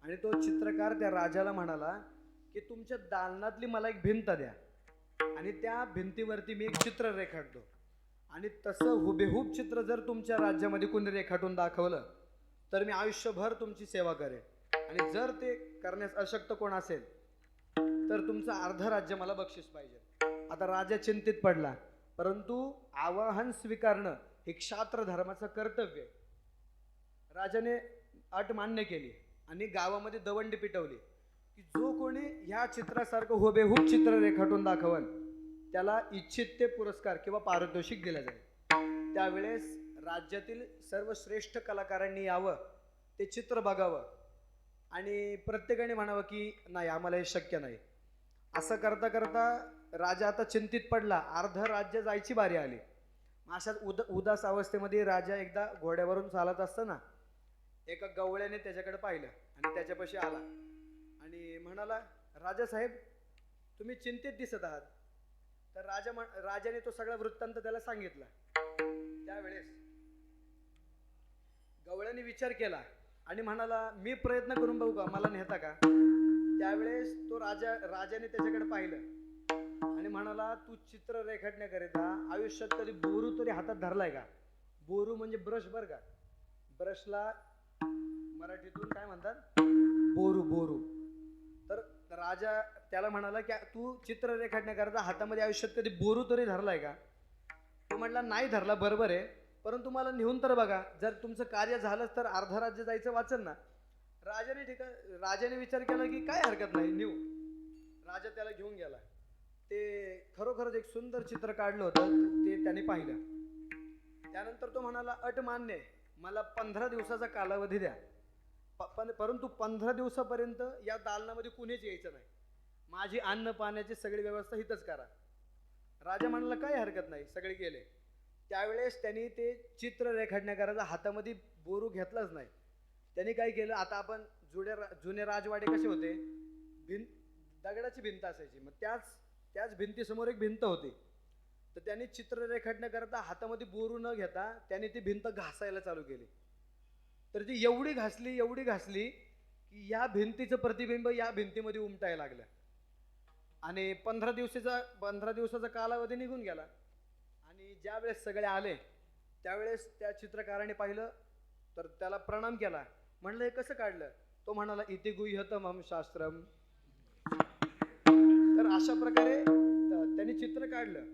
S2: आणि तो चित्रकार त्या राजाला म्हणाला की तुमच्या दालनातली मला एक भिंत द्या आणि त्या भिंतीवरती मी एक चित्र रेखाटतो आणि तसं हुबेहूब चित्र जर तुमच्या राज्यामध्ये कोणी रेखाटून दाखवलं तर मी आयुष्यभर तुमची सेवा करेन आणि जर ते करण्यास अशक्त कोण असेल तर तुमचं अर्ध राज्य मला बक्षीस पाहिजे. आता राजा चिंतित पडला, परंतु आवाहन स्वीकारणं हे क्षात्र धर्माचं कर्तव्य. राजाने अट मान्य केली आणि गावामध्ये दवंडी पिटवली की जो कोणी ह्या चित्रासारखं हुबेहूब चित्र रेखाटून दाखवल त्याला इच्छित ते पुरस्कार किंवा पारितोषिक दिलं जाईल. त्यावेळेस राज्यातील सर्व श्रेष्ठ कलाकारांनी यावं, ते चित्र बघावं आणि प्रत्येकाने म्हणावं की नाही आम्हाला हे शक्य नाही. असं करता करता राजा आता चिंतित पडला. अर्ध राज्य जायची बारी आली. अशाच उदास अवस्थेमध्ये राजा एकदा घोड्यावरून चालत असताना एका गवळ्याने त्याच्याकडे पाहिलं आणि त्याच्यापाशी आला आणि म्हणाला, राजा साहेब तुम्ही चिंतित दिसत आहात. तर राजाने तो सगळा वृत्तांत त्याला सांगितला. त्यावेळेस गवळ्याने विचार केला आणि म्हणाला, मी प्रयत्न करून बघू का, मला नेता का. त्यावेळेस तो राजाने त्याच्याकडे पाहिलं आणि म्हणाला, तू चित्र रेखाटण्याकरिता आयुष्यात कधी बोरू तरी हातात धरलाय का. बोरू म्हणजे ब्रश बर का. ब्रशला मराठीतून काय म्हणतात, बोरू. बोरू. तर राजा त्याला म्हणाला की तू चित्र रेखाटण्याकरिता हातामध्ये आयुष्यात कधी बोरू तरी धरलाय का. तो म्हटला, नाही धरला, बरोबर आहे, परंतु मला नेऊन तर बघा, जर तुमचं कार्य झालंच तर अर्ध राज्य जायचं वाचन ना. राजाने विचार केला की काय हरकत नाही, नेऊ. राजा त्याला घेऊन गेला. ते खरोखरच एक सुंदर चित्र काढलं होतं, ते त्याने पाहिलं. त्यानंतर तो म्हणाला, अट मान्य आहे, मला 15 दिवसाचा कालावधी द्या, परंतु 15 दिवसापर्यंत या दालनामध्ये कुणीच यायचं नाही. माझी अन्न पाण्याची सगळी व्यवस्था इथंच करा. राजा म्हणाला, काय हरकत नाही, सगळे गेले. त्यावेळेस त्यांनी ते चित्र रेखाटण्याकरता हातामध्ये बोरू घेतलाच नाही. त्यांनी काय केलं, आता आपण जुने राजवाडे कसे होते, दगडाची भिंत असायची, मग त्याच भिंतीसमोर एक भिंत होती. तर त्यांनी चित्र रेखाटण्याकरता हातामध्ये बोरू न घेता त्यांनी ती भिंत घासायला चालू केली. तर ती एवढी घासली की या भिंतीचं प्रतिबिंब या भिंतीमध्ये उमटायला लागलं आणि 15 दिवसाचा कालावधी निघून गेला. आणि ज्या वेळेस सगळे आले त्यावेळेस त्या चित्रकाराने पाहिलं तर त्याला प्रणाम केला. म्हणलं, हे कसं काढलं. तो म्हणाला, इति गुह्यतमं शास्त्रम. तर अशा प्रकारे त्यांनी चित्र काढलं.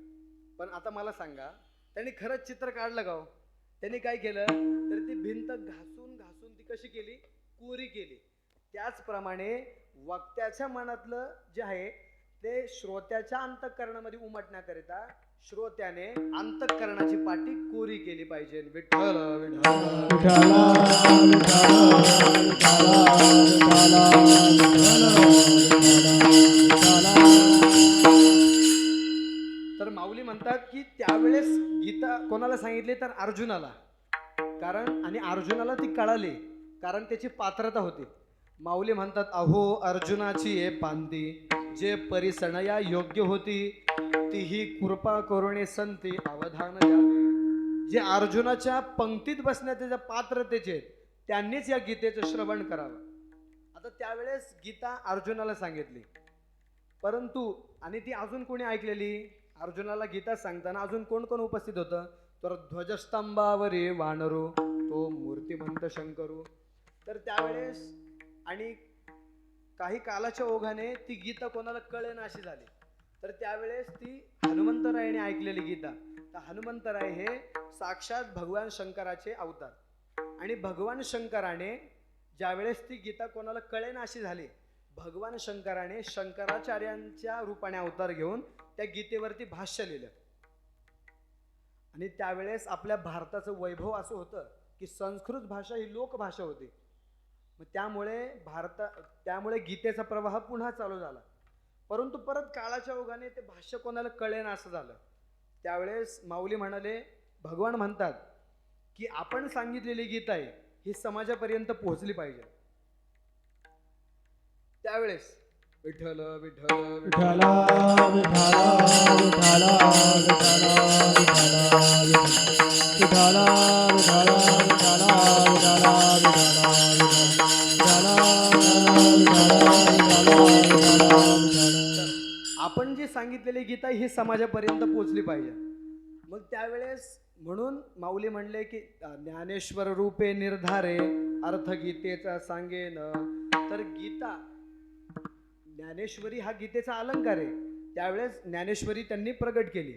S2: पण आता मला सांगा, त्यांनी खरंच चित्र काढलं का हो. त्यांनी काय केलं, तर ती भिंत घासून ती कशी केली, कोरी केली. त्याचप्रमाणे वक्त्याच्या मनातलं जे आहे ते श्रोत्याच्या अंतःकरणामध्ये उमटण्याकरिता श्रोत्याने अंतःकरणाची पाटी कोरी केली पाहिजे. विठ्ठल तर माऊली म्हणतात की त्यावेळेस गीता कोणाला सांगितली, तर अर्जुनाला. आणि अर्जुनाला ती कळाली, कारण त्याची पात्रता होती. माऊली म्हणतात, अहो अर्जुनाची ये पांती, जे परिसणया योग्य होती, तीही कृपा करुणे संती अवधान द्यावे. जे अर्जुनाच्या पंक्तीत बसण्याचे ज्या पात्रतेचे त्यांनीच या गीतेचं श्रवण करावं. आता त्यावेळेस गीता अर्जुनाला सांगितली, परंतु आणि ती अजून कोणी ऐकलेली. अर्जुनाला गीता सांगताना अजून कोण कोण उपस्थित होतं, तर ध्वजस्तंभावरी वानरू, तो मूर्तिमंत शंकरू. तर त्यावेळेस आणि काही कालाच्या ओघाने ती गीता कोणाला कळेना अशी झाली. तर त्यावेळेस ती हनुमंतरायाने ऐकलेली गीता. तर हनुमंतराय हे साक्षात भगवान शंकराचे अवतार. आणि भगवान शंकराने ज्यावेळेस ती गीता कोणाला कळेना अशी झाली, भगवान शंकराने शंकराचार्यांच्या रूपाने अवतार घेऊन त्या गीतेवरती भाष्य लिहिलं. आणि त्यावेळेस आपल्या भारताचं वैभव असं होतं की संस्कृत भाषा ही लोकभाषा होती. मग त्यामुळे गीतेचा प्रवाह पुन्हा चालू झाला. परंतु परत काळाच्या ओघाने ते भाष्य कोणाला कळेना असं झालं. त्यावेळेस माऊली म्हणाले, भगवान म्हणतात की आपण सांगितलेली गीता आहे ही समाजापर्यंत पोहोचली पाहिजे. त्यावेळेस विठ्ठल विठ्ठल विठ्ठल
S1: विठ्ठला विठ्ठला विठ्ठला विठ्ठला विठ्ठला
S2: आपण जी सांगितलेली गीता ही समाजापर्यंत पोहोचली पाहिजे. मग त्यावेळेस म्हणून माऊली म्हणले की ज्ञानेश्वर रूपे निर्धारे अर्थ गीतेचा सांगेन. तर गीता ज्ञानेश्वरी हा गीतेचा अलंकार आहे. त्यावेळेस ज्ञानेश्वरी त्यांनी प्रगट केली.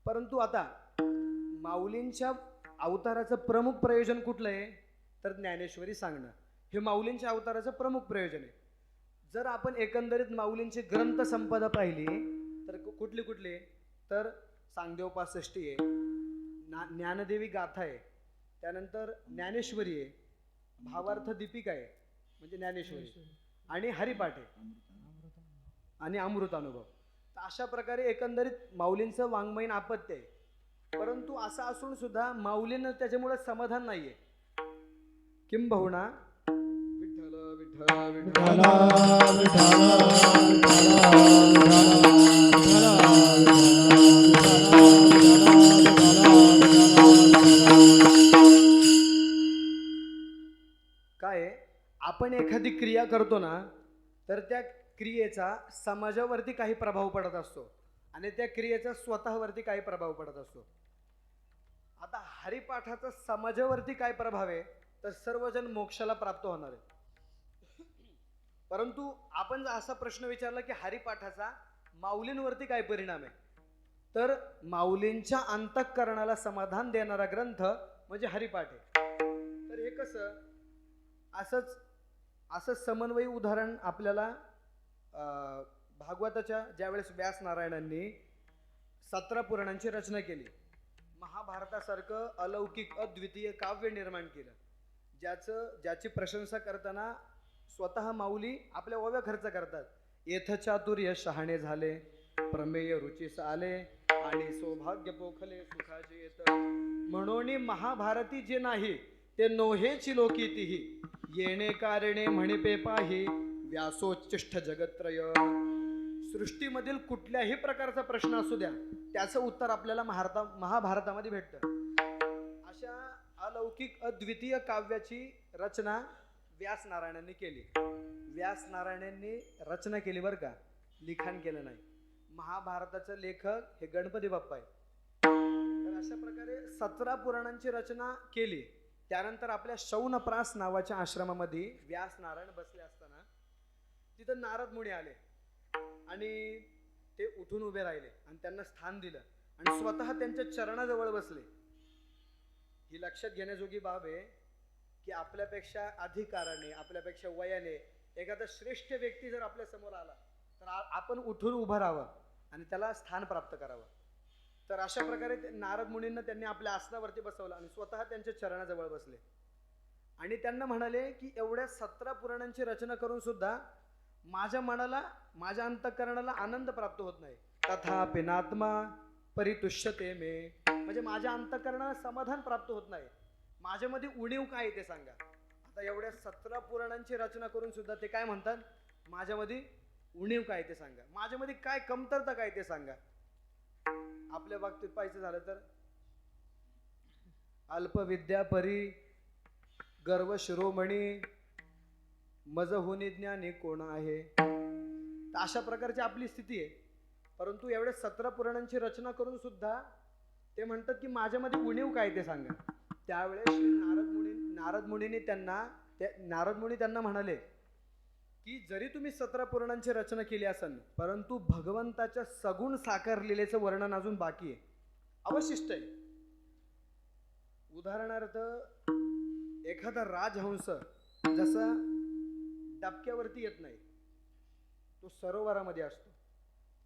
S2: परंतु आता माऊलींच्या अवताराचं प्रमुख प्रयोजन कुठलं आहे तर ज्ञानेश्वरी सांगणं हे माऊलींच्या अवताराचं प्रमुख प्रयोजन आहे. जर आपण एकंदरीत माऊलींची ग्रंथ संपदा पाहिली तर कुठली कुठली तर सांगदेव 65 आहे, ज्ञानदेवी गाथा आहे, त्यानंतर ज्ञानेश्वरी आहे, भावार्थ दीपिका आहे म्हणजे ज्ञानेश्वरी, आणि हरिपाठ आहे आणि अमृतानुभव. तर अशा प्रकारे एकंदरीत माऊलींचं वाङ्मयीन अपत्य आहे. परंतु असं असून सुद्धा माऊलींना त्याच्यामुळे समाधान नाहीये. किंबहुना विठ्ठल विठ्ठल विठ्ठल काय आहे, आपण एखादी क्रिया करतो ना तर त्या क्रियेचा समाजावरती काही प्रभाव पडत असतो आणि त्या क्रियेचा स्वतःवरती काही प्रभाव पडत असतो. आता हरिपाठाचा समाजावरती काय प्रभाव आहे तर सर्वजण मोक्षाला प्राप्त होणार आहे. परंतु आपण जर असा प्रश्न विचारला की हरिपाठाचा माऊलींवरती काय परिणाम आहे तर माऊलींच्या अंतःकरणाला समाधान देणारा ग्रंथ म्हणजे हरिपाठ आहे. तर हे कसं असंच समन्वयी उदाहरण आपल्याला भागवताच्या ज्यावेळेस व्यास नारायणांनी 17 पुराणांची रचना केली, महाभारतासारखं अलौकिक अद्वितीय काव्य निर्माण केलं, ज्याची प्रशंसा करताना स्वतः माऊली आपल्या ओव्या खर्च करतात. येथ चातुर्य शहाणे झाले, प्रमेय रुचीस आले आणि सौभाग्य पोखले सुखाचे येत. म्हणून महाभारती जे नाही ते नोहेची लोकीतीही, येणे कारणे म्हणे पाही व्यासोच्चिष्ट जगत्रय. सृष्टीमधील कुठल्याही प्रकारचा प्रश्न असू द्या त्याचं उत्तर आपल्याला महाभारतामध्ये भेटतं. अशा अलौकिक अद्वितीय काव्याची रचना व्यास नारायणांनी केली. व्यास नारायणांनी रचना केली बरं का, लिखाण केलं नाही. महाभारताचे लेखक हे गणपती बाप्पा आहे. तर अशा प्रकारे 17 पुराणांची रचना केली. त्यानंतर आपल्या शौनप्रास नावाच्या आश्रमामध्ये व्यास नारायण बसले असताना तिथं नारद मुनी आले आणि ते उठून उभे राहिले आणि त्यांना स्थान दिलं आणि स्वतः त्यांच्या चरणाजवळ बसले. ही लक्षात घेण्याजोगी बाब आहे की आपल्यापेक्षा अधिकाराने, आपल्यापेक्षा वयाने एखादा श्रेष्ठ व्यक्ती जर आपल्या समोर आला तर आपण उठून उभं राहावं आणि त्याला स्थान प्राप्त करावं. तर अशा प्रकारे नारद मुनींना त्यांनी आपल्या आसनावरती बसवलं आणि स्वतः त्यांच्या चरणाजवळ बसले आणि त्यांना म्हणाले की एवढ्या 17 पुराणांची रचना करून सुद्धा माझ्या मनाला, माझ्या अंतःकरणाला आनंद प्राप्त होत नाही. तथापि नात्मा परितुष्यते मे, म्हणजे माझ्या अंतःकरणाला समाधान प्राप्त होत नाही. माझ्यामध्ये उणीव काय ते सांगा. आता एवढ्या 17 पुराणांची रचना करून सुद्धा ते काय म्हणतात, माझ्यामध्ये उणीव काय ते सांगा, माझ्यामध्ये काय कमतरता काय ते सांगा. आपल्या बाबतीत पाहायचं झालं तर अल्पविद्या परी गर्व शिरोमणी मज होणे ज्ञानी कोण आहे. तर अशा प्रकारची आपली स्थिती आहे. परंतु एवढ्या 17 पुराणांची रचना करून सुद्धा ते म्हणतात की माझ्यामध्ये उणीव काय ते सांगा. त्यावेळेस नारद मुनी त्यांना म्हणाले की जरी तुम्ही 17 पुराणांची रचना केली असेल परंतु भगवंताच्या सगुण साकार लीलेचं वर्णन अजून बाकी आहे, अवशिष्ट आहे. उदाहरणार्थ एखादा राजहंस जसा डबक्यावरती येत नाही, तो सरोवरामध्ये असतो,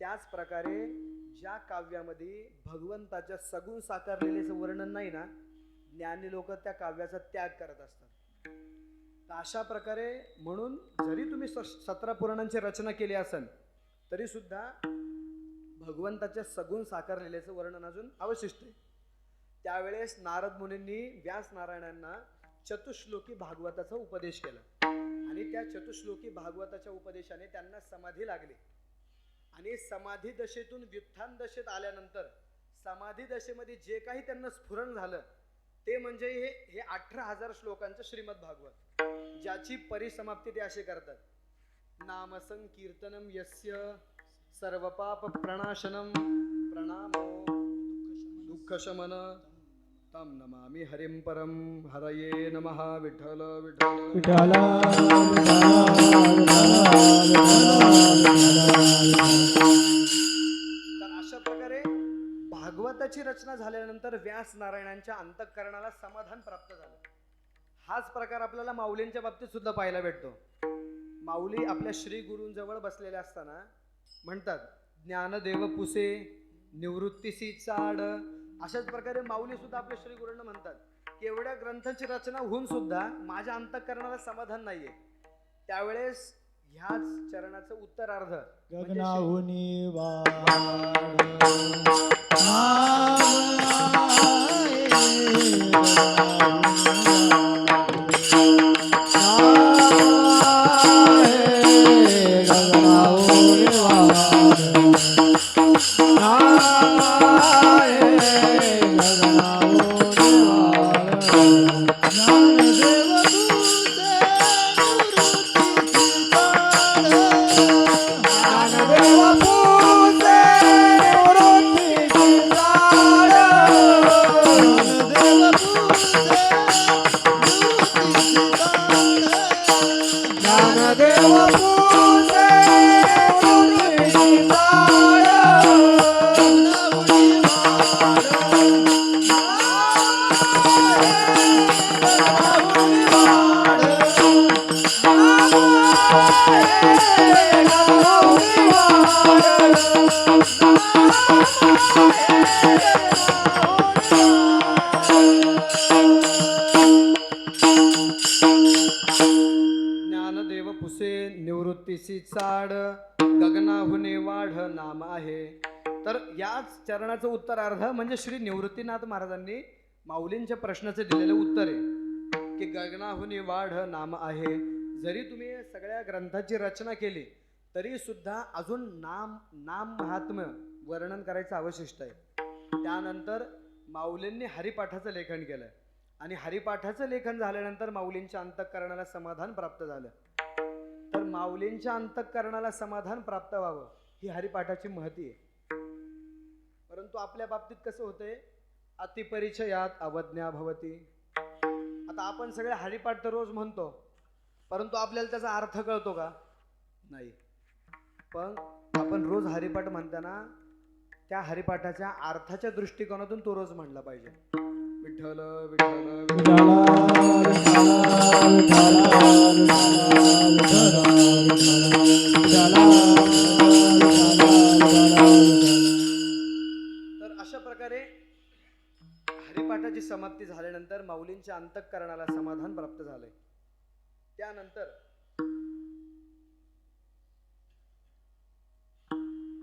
S2: त्याच प्रकारे ज्या काव्यामध्ये भगवंताच्या सगुण साकार लीलेचं वर्णन नाही ना, ज्ञानी लोक त्या काव्याचा त्याग करत असतात. तर अशा प्रकारे म्हणून जरी तुम्ही 17 पुराणांची रचना केली असेल तरी सुद्धा भगवंताच्या सगुण साकार लीलेचं वर्णन अजून अवशिष्ट आहे. त्यावेळेस नारद मुनींनी व्यास नारायणांना चतुश्लोकी भागवताचा उपदेश केला आणि त्या चतुश्लोकी भागवताच्या उपदेशाने त्यांना समाधी लागली आणि समाधी दशेतून व्युत्थान दशेत आल्यानंतर समाधी दशेमध्ये जे काही त्यांना स्फुरण झालं ते म्हणजे हे 18,000 श्लोकांचं श्रीमद भागवत, ज्याची परिसमाप्ती ते असे करतात. नाम संकीर्तनम यस्य सर्व पाप प्रणाशनम प्रणामो दुःखशमन तम नमामि हरिं परम. हरये नमः. विठ्ठल विठ्ठल
S1: विठ्ठल
S2: तर अशा प्रकारे भागवताची रचना झाल्यानंतर व्यास नारायणांच्या अंतःकरणाला समाधान प्राप्त झालं. हाच प्रकार आपल्याला माऊलींच्या बाबतीत सुद्धा पाहायला भेटतो. माऊली आपल्या श्री गुरूंजवळ बसलेले असताना म्हणतात, ज्ञानदेव पुसे निवृत्तीसी चाड. अशाच प्रकारे माऊली सुद्धा आपल्या श्री गुरूंना म्हणतात की एवढ्या ग्रंथांची रचना होऊन सुद्धा माझ्या अंतःकरणाला समाधान नाहीये. त्यावेळेस ह्याच चरणाचं उत्तरार्ध
S1: गगनाहुनी
S2: ज्ञानदेव पुसे निवृत्तीसी चाड गगनाहुने वाढ नाम आहे. तर याच चरणाचं उत्तरार्ध म्हणजे श्री निवृत्तीनाथ महाराजांनी माऊलींच्या प्रश्नाचे दिलेले उत्तर आहे की गगनाहुने वाढ नाम आहे. जरी तुम्ही सगळ्या ग्रंथाची रचना केली तरी सुद्धा अजून नाम महात्म्य वर्णन करायचं अवशिष्ट आहे. त्यानंतर माऊलींनी हरिपाठाचं लेखन केलं आणि हरिपाठाचं लेखन झाल्यानंतर माऊलींच्या अंतःकरणाला समाधान प्राप्त झालं. तर माऊलींच्या अंतःकरणाला समाधान प्राप्त व्हावं ही हरिपाठाची महती आहे. परंतु आपल्या बाबतीत कसं होतंय, अतिपरिचयात अवज्ञा भवती. आता आपण सगळे हरिपाठ तर रोज म्हणतो, परंतु आपल्याला त्याचा अर्थ कळतो का? नाही. पण आपण रोज हरिपाठ म्हणताना त्या हरिपाठाच्या अर्थाच्या दृष्टिकोनातून तो रोज म्हणला पाहिजे. विठ्ठल विठ्ठल तर अशा प्रकारे हरिपाठाची समाप्ती झाल्यानंतर माऊलींच्या अंतःकरणाला समाधान प्राप्त झालंय. त्यानंतर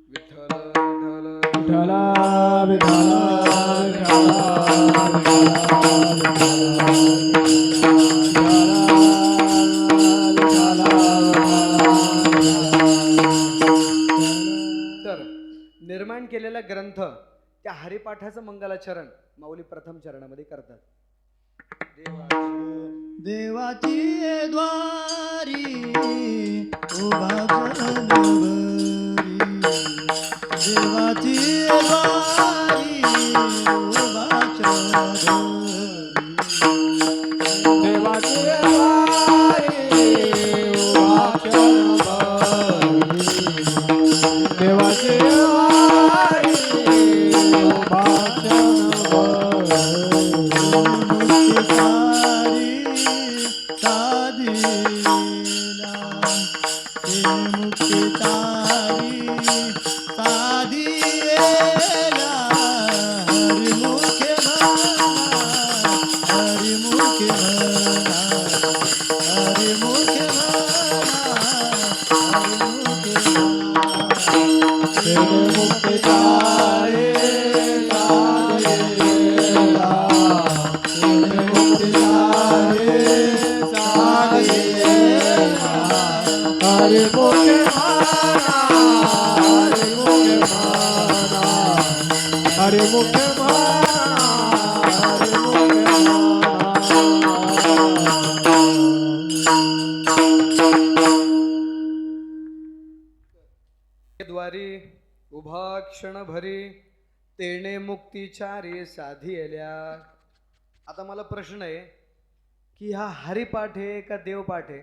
S2: विठ्ठल विठ्ठल तर निर्माण केलेला ग्रंथ त्या हरिपाठाचं मंगलाचरण माऊली प्रथम चरणामध्ये करतात.
S1: देवाची द्वारी उभा जनवरी, देवाची द्वारी उभा चरणी, देवाची द्वारी उभा चरणी, देवाची द्वारी उभा मुक्तीचा रे साधेला मुक्तीचा रे साधेला हरे मुखे माना हरे मुखे माना हरे मुखे
S2: द्वारी उभा क्षण भरी तेणे मुक्तीच्या रे साधियल्या. आता मला प्रश्न आहे की हा हरिपाठ आहे का देवपाठ आहे?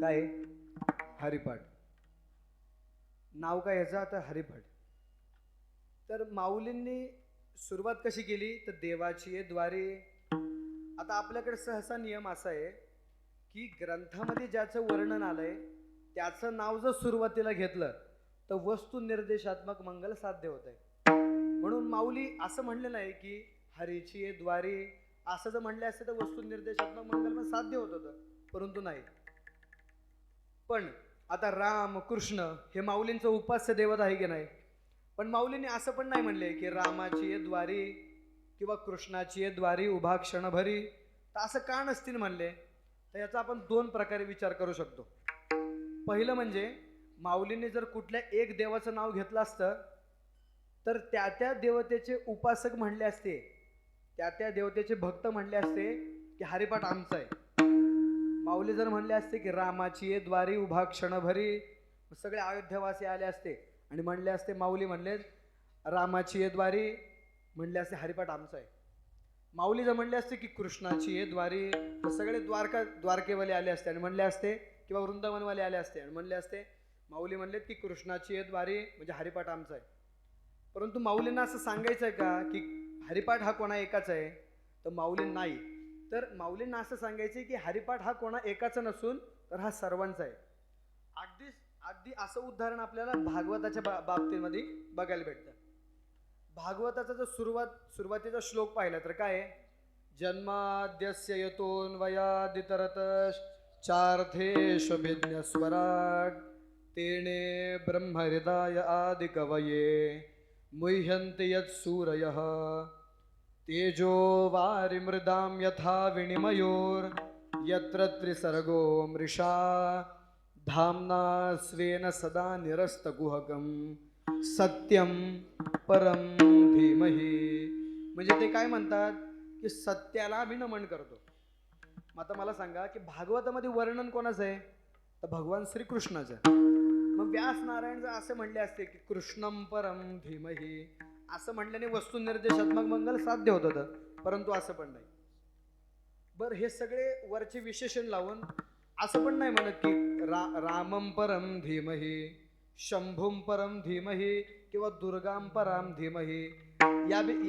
S2: काय हरिपाठ? नाव काय ह्याचं? आता हरिपाठ. तर माऊलींनी सुरुवात कशी केली? तर देवाची आहे द्वारी. आता आपल्याकडे सहसा नियम असा आहे की ग्रंथामध्ये ज्याचं वर्णन आलंय त्याचं नाव जर सुरुवातीला घेतलं तर वस्तू निर्देशात्मक मंगल साध्य होत आहे. म्हणून माऊली असं म्हणले नाही की हरीची आहे द्वारी, असं जर म्हणले असते तर वस्तू निर्देशात्मक मंगल पण साध्य होत होतं, परंतु नाही. पण आता राम कृष्ण हे माऊलींचं उपास्य दैवत आहे की नाही? पण माऊलींनी असं पण नाही म्हणले की रामाची आहे द्वारी किंवा कृष्णाची आहे द्वारी उभा क्षण भरी. तर असं का नसतील म्हणले? तर याचा आपण दोन प्रकारे विचार करू शकतो. पहिलं म्हणजे माऊलींनी जर कुठल्या एक देवाचं नाव घेतलं असतं तर त्या त्या देवतेचे उपासक म्हणले असते, त्या त्या देवतेचे भक्त म्हणले असते की हरिपाठ आमचा आहे. माऊली जर म्हणले असते की रामाची आहे द्वारी उभा क्षण भरी, सगळे अयोध्यावासी आले असते आणि म्हणले असते, माऊली म्हणले रामाची आहे द्वारी, म्हणले असते हरिपाठ आमचा आहे. माऊली जर म्हणले असते की कृष्णाची आहे द्वारी, तर सगळे द्वारकेवाले आले असते आणि म्हणले असते, किंवा वृंदावनवाले आले असते आणि म्हणले असते, माऊली म्हणलेत की कृष्णाची आहे द्वारी म्हणजे हरिपाठ आमचा आहे. परंतु माऊलींना असं सांगायचं आहे का की हरिपाठ हा कोणा एकाचा आहे? तर माऊली नाही. तर माऊलींना असं सांगायचं की हरिपाठ हा कोणा एकाचा नसून तर हा सर्वांचा आहे. अगदी असं उदाहरण आपल्याला भागवताच्या बाबतीमध्ये बघायला भेटतं. भागवताचा जर सुरुवातीचा श्लोक पाहिला तर काय आहे? जन्माद्यस्य यतोऽन्वयादितरतश्चार्थेष्वभिज्ञस्वराट् तेणे ब्रह्महृदाय आदिकवये मुह्यन्ति यत्सूरयः तेजो वारिमृदां यथा विनिमयोर्यत्र त्रिसर्गो मृषा धाम्ना स्वेन सदा निरस्तकुहकं सत्यं परं धीमहि. म्हणजे ते काय म्हणतात की सत्याला आम्ही नमन करतो. आता मला सांगा की भागवतामध्ये वर्णन कोणाचं आहे? तर भगवान श्रीकृष्णाचं. मग व्यास नारायण जर असे म्हणले असते की कृष्णं परम धीमहि, असं म्हणल्याने वस्तू निर्देशात्मक मंगल साध्य होत होतं, परंतु असं पण नाही. बरं, हे सगळे वरचे विशेषण लावून असं पण नाही म्हणत की रामं परम धीमहि, शंभुं परम धीमहि किंवा दुर्गां परम धीमहि.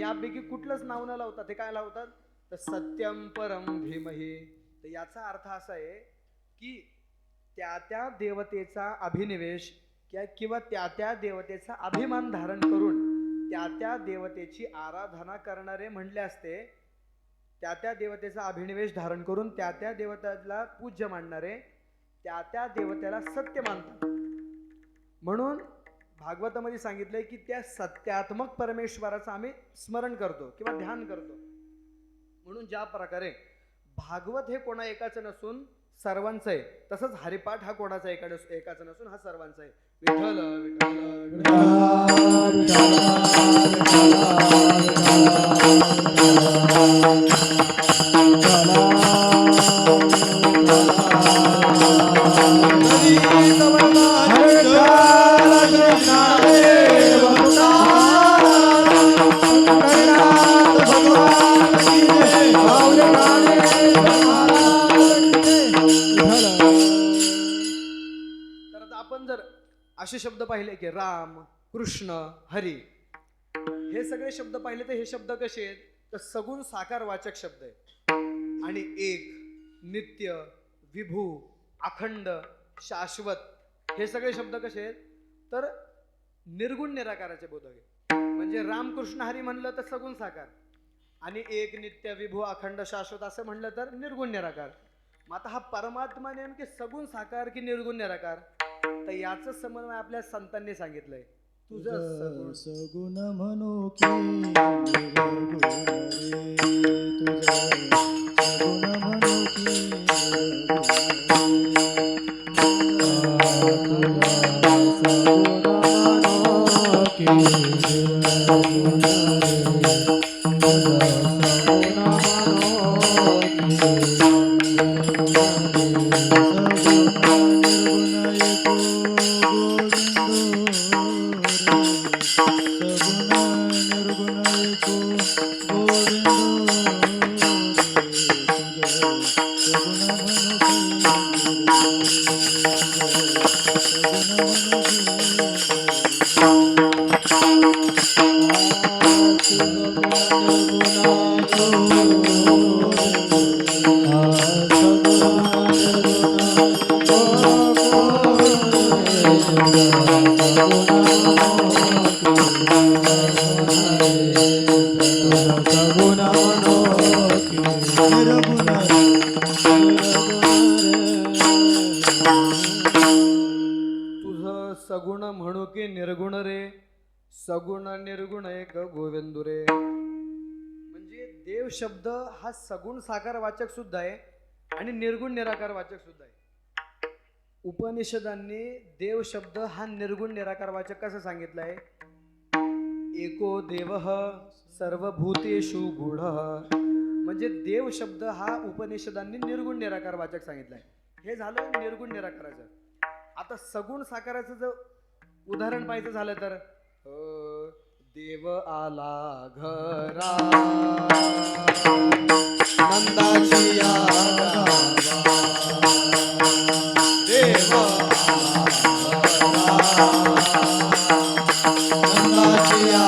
S2: यापैकी कुठलंच नाव न लावतात. ते काय लावतात? तर सत्यम परम धीमहि. तर याचा अर्थ असा आहे की त्या त्या देवतेचा अभिनिवेश किंवा त्या त्या देवतेचा अभिमान धारण करून त्या त्या देवतेची आराधना करणारे म्हणले असते, त्या त्या देवतेचा अभिनिवेश धारण करून त्या त्या देवतेला पूज्य मानणारे त्या त्या देवतेला सत्य मानतात. म्हणून भागवतामध्ये सांगितलंय की त्या सत्यात्मक परमेश्वराचं आम्ही स्मरण करतो किंवा ध्यान करतो. म्हणून ज्या प्रकारे भागवत हे कोणा एकाचं नसून सर्वांचं आहे, तसंच हरिपाठ हा कोणाचा एकाचा नसून हा सर्वांचा आहे. विठ्ठल असे शब्द पाहिले की राम कृष्ण हरी, हे सगळे शब्द पाहिले तर हे शब्द कसे आहेत? तर सगुण साकार वाचक शब्द आहेत. आणि एक, नित्य, विभू, अखंड, शाश्वत हे सगळे शब्द कसे आहेत? तर निर्गुण निराकाराचे बोधक आहेत. म्हणजे रामकृष्ण हरी म्हणलं तर सगुण साकार, आणि एक, नित्य, विभू, अखंड, शाश्वत असं म्हणलं तर निर्गुण निराकार. मग आता हा परमात्मा नेमके सगुण साकार की निर्गुण निराकार? तर तर याचं समन्वय आपल्या संतांनी सांगितलंय. तुझं सगुण
S1: सगुण म्हणू की निर्गुण रे, तुझं सगुण म्हणू की
S2: तुझं सगुण म्हणू की निर्गुण रे, सगुण निर्गुण एक गोविंदू रे. म्हणजे देव शब्द हा सगुण साकार वाचक सुद्धा आहे आणि निर्गुण निराकार वाचक सुद्धा आहे. उपनिषदांनी देव शब्द हा निर्गुण निराकार वाचक कसं सांगितलंय? एको देवः सर्वभूतेषु गूढः. म्हणजे देव शब्द हा उपनिषदांनी निर्गुण निराकार वाचक सांगितलाय. हे झालं निर्गुण निराकाराचं. आता सगुण साकाराचं जर उदाहरण पाहायचं झालं तर देव आला घरा नंदाची या गावा, देव आला घरा नंदाची या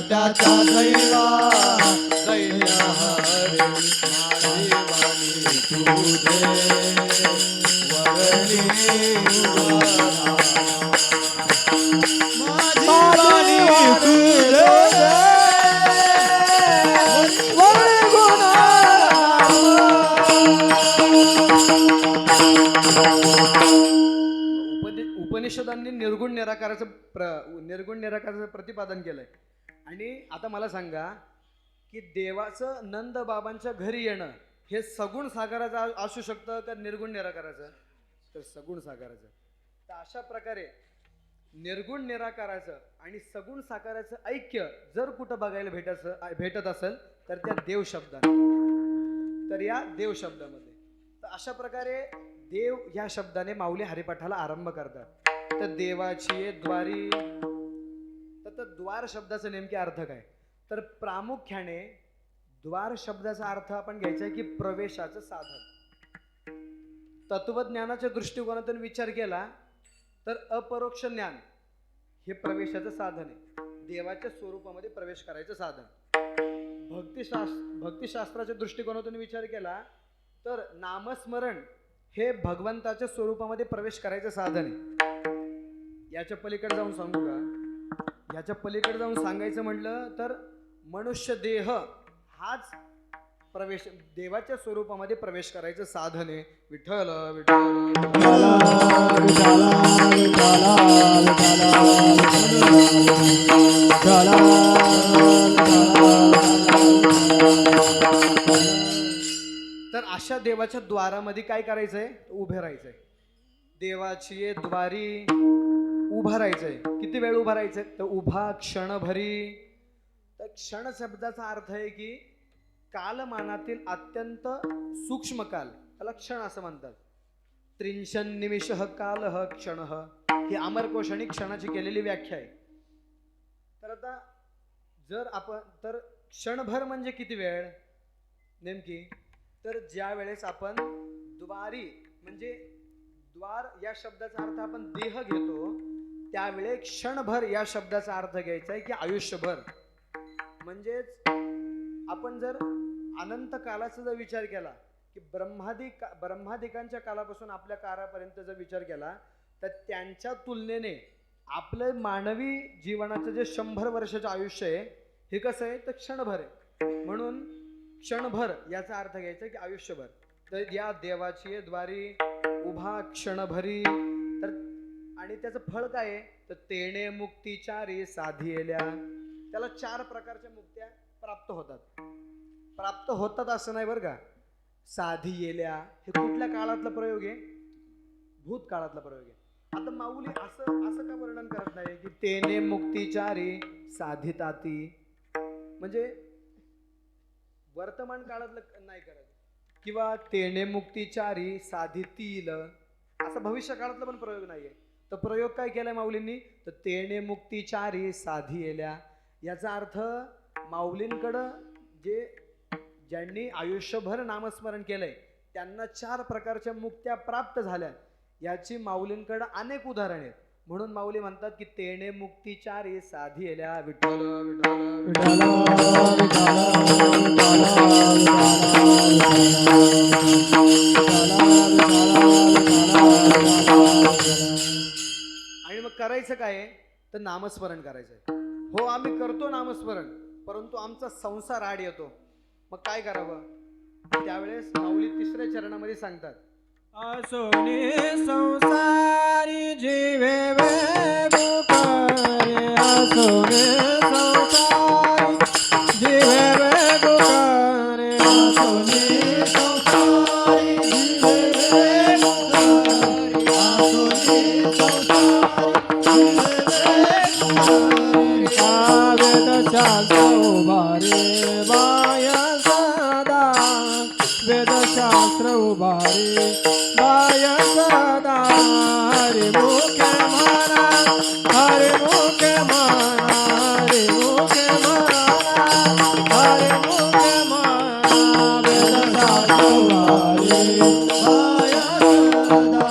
S2: त्याच्या दैवा दैन्य हरे माझी वाणी तुझे वरणी माझी वाणी तुझे उपनिषदांनी निर्गुण निराकाराचं प्रतिपादन केलंय. आणि आता मला सांगा की देवाचं नंद बाबांच्या घरी येणं हे सगुण साकाराचं असू शकतं का निर्गुण निराकाराचं? तर सगुण साकाराचं. तर अशा प्रकारे निर्गुण निराकाराचं आणि सगुण साकाराचं ऐक्य जर कुठं बघायला भेटत असेल तर त्या देव शब्दाने, तर या देव शब्दामध्ये. तर अशा प्रकारे देव या शब्दाने माऊली हरिपाठाला आरंभ करतात. तर देवाची द्वारी. तर द्वार शब्दाचा नेमके अर्थ काय? तर प्रामुख्याने द्वार शब्दाचा अर्थ आपण घ्यायचा आहे की प्रवेशाचं साधन. तत्वज्ञानाच्या दृष्टिकोनातून विचार केला तर अपरोक्ष ज्ञान हे प्रवेशाचं साधन आहे, देवाच्या स्वरूपामध्ये प्रवेश करायचं साधन. भक्तिशास्त्राच्या दृष्टिकोनातून विचार केला तर नामस्मरण हे भगवंताच्या स्वरूपामध्ये प्रवेश करायचं साधन आहे. याच्या पलीकडे जाऊन सांगू का? याच्या पलीकडे जाऊन सांगायचं म्हटलं तर मनुष्य देह हाच प्रवेश, देवाच्या स्वरूपामध्ये प्रवेश करायचं साधन आहे. विठ्ठल तर अशा देवाच्या द्वारामध्ये काय करायचंय? उभे राहायचंय. देवाची द्वारी उभा राहायचंय. किती वेळ उभा राहायचंय? तर उभा क्षणभरी. तर क्षण शब्दाचा अर्थ आहे की कालमानातील अत्यंत सूक्ष्म काल, त्याला क्षण असं म्हणतात. त्रिंशन निमिषः कालः क्षणः ही अमरकोशाने क्षणाची केलेली व्याख्या आहे. तर आता जर आपण तर क्षणभर म्हणजे किती वेळ नेमकी? तर ज्या वेळेस आपण द्वारी म्हणजे द्वार या शब्दाचा अर्थ आपण देह घेतो त्यावेळेस क्षणभर या शब्दाचा अर्थ घ्यायचा आहे की आयुष्यभर. म्हणजेच आपण जर अनंत कालाचा जर विचार केला की ब्रह्मादिकांच्या कालापासून आपल्या काळापर्यंत जर विचार केला तर त्यांच्या तुलनेने आपलं मानवी जीवनाचं जे 100 वर्षाचं आयुष्य आहे हे कसं आहे तर क्षणभर आहे. म्हणून क्षणभर याचा अर्थ घ्यायचा की आयुष्यभर. तर या देवाची द्वारी उभा क्षणभरी तर आणि त्याचं फळ काय आहे तर तेणे मुक्तीचारी साधिएल्या. त्याला 4 प्रकारच्या मुक्त्या प्राप्त होतात असं नाही बरं का. साधिएल्या हे कुठल्या काळातला प्रयोग आहे भूतकाळातला प्रयोग आहे. आता माऊली असं का वर्णन करत नाही की तेने मुक्तीचारी साधिताती म्हणजे वर्तमान काळातलं नाही करत किंवा तेने मुक्तीचारी साधितील असा भविष्य काळातला पण प्रयोग नाहीये. तर प्रयोग काय केलाय माऊलींनी तर तेने मुक्तीचारी साधिएल्या. याचा अर्थ माऊलींकडं ज्यांनी आयुष्यभर नामस्मरण केलंय त्यांना 4 प्रकारच्या मुक्त्या प्राप्त झाल्या. याची माऊलींकडे अनेक उदाहरणे आहेत. म्हणून माऊली म्हणतात की तेणे मुक्तीचारी साधिएल्या. विठ्ठल विठ्ठल आणि मग करायचं काय तर नामस्मरण करायचंय. हो आम्ही करतो नामस्मरण परंतु आमचा संसार आड येतो. मग काय करावं त्यावेळेस माऊली 3ऱ्या चरणामध्ये सांगतात
S1: असोने संसारी जीवे वेगू करे. असोने संसारी जीवे वेगू करे. असोने संसारी जीवे वेगू करे. असोने संसारी जीवे वेगू करे. वेदशास्त्र उभारे बाया सदा. वेदशास्त्र उभारे बाया सदा. हरे मुखे म्हणा हरे मुखे म्हणा हरे मुखे म्हणा हरे मुखे म्हणा. वेदशास्त्र उभारे बाया सदा.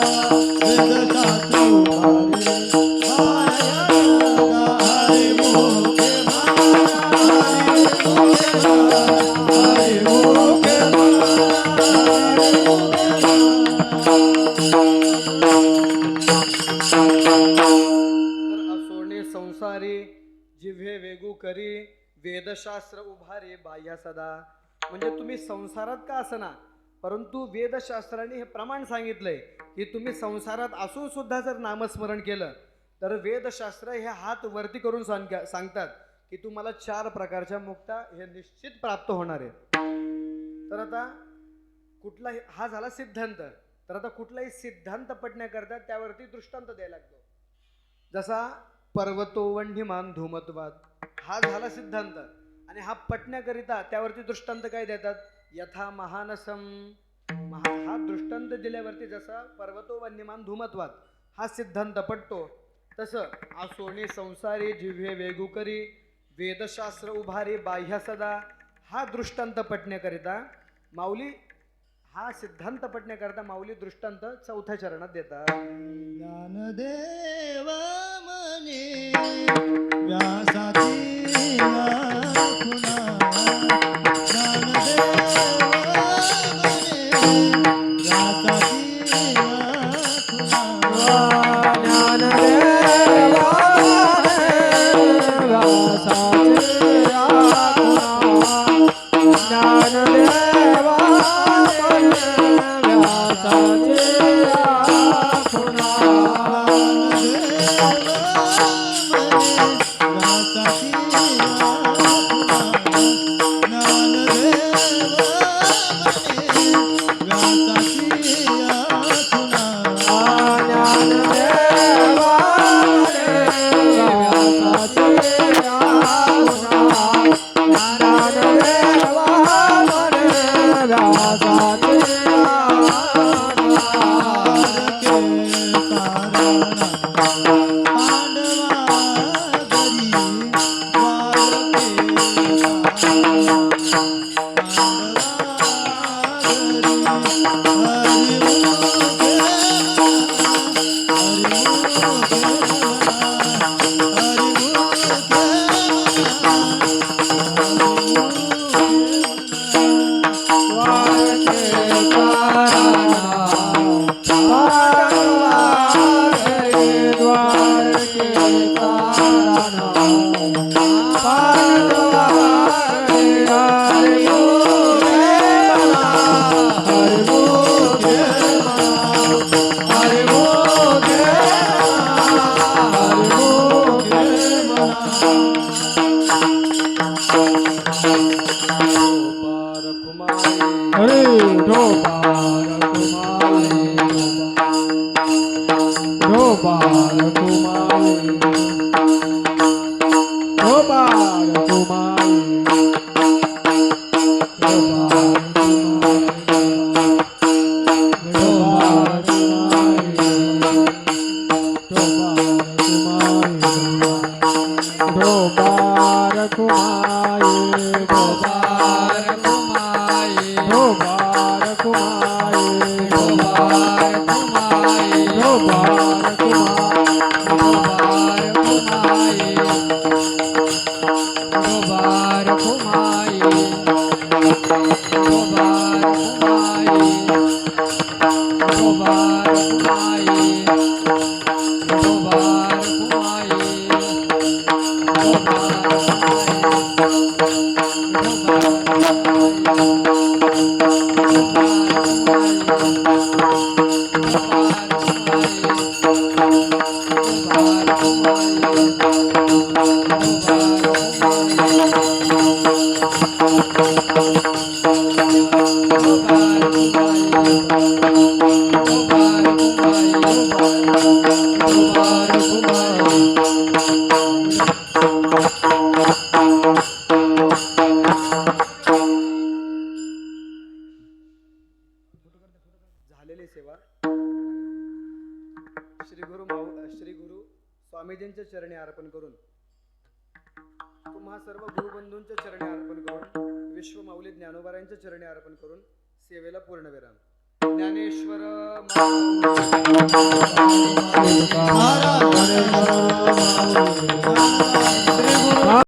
S1: वेदशास्त्र उभारे बाया सदा. हरे मुखे म्हणा हरे मुखे
S2: असोने संसारी जिव्हे वेगू करी वेदशास्त्र उभारे बाह्या सदा. म्हणजे तुम्ही संसारात का असना परंतु वेदशास्त्राने हे प्रमाण सांगितलंय की तुम्ही संसारात असून सुद्धा जर नामस्मरण केलं तर वेदशास्त्र हे हात वरती करून सांगतात की तुम्हाला 4 प्रकारच्या मुक्ता हे निश्चित प्राप्त होणार आहेत. तर आता कुठलाही हा झाला सिद्धांत. तर आता कुठलाही सिद्धांत पटण्याकरता त्यावरती दृष्टांत द्यायला लागतो. जसा पर्वतो वह्निमान धूमत्वात हा झाला सिद्धांत आणि हा पटण्याकरिता त्यावरती दृष्टांत काय देतात यथा महानसम. हा दृष्टांत दिल्यावरती जसा पर्वतो वह्निमान धूमत्वात हा सिद्धांत पटतो तसं असोने संसारी जिव्हे वेगू करी वेदशास्त्र उभारी बाह्य सदा हा दृष्टांत पटण्याकरिता माऊली हा सिद्धांत पटण्याकरता माऊली दृष्टांत 4थ्या चरणात देतात.
S1: ज्ञानदेव म्हणे व्यासाची खुणा. ज्ञानदेव म्हणे व्यासाची खुणा. ज्ञानदेव व्यासाची खुणा. ज्ञानदेव व्यासाची
S2: झालेली सेवा श्री गुरु स्वामीजींच्या चरणी अर्पण करून तुम्हा सर्व गुरुबंधूंच्या चरणी अर्पण करून विश्व माऊली ज्ञानोबारायांच्या चरणी अर्पण करून सेवेला पूर्णविराम. ज्ञानेश्वर
S1: महाराज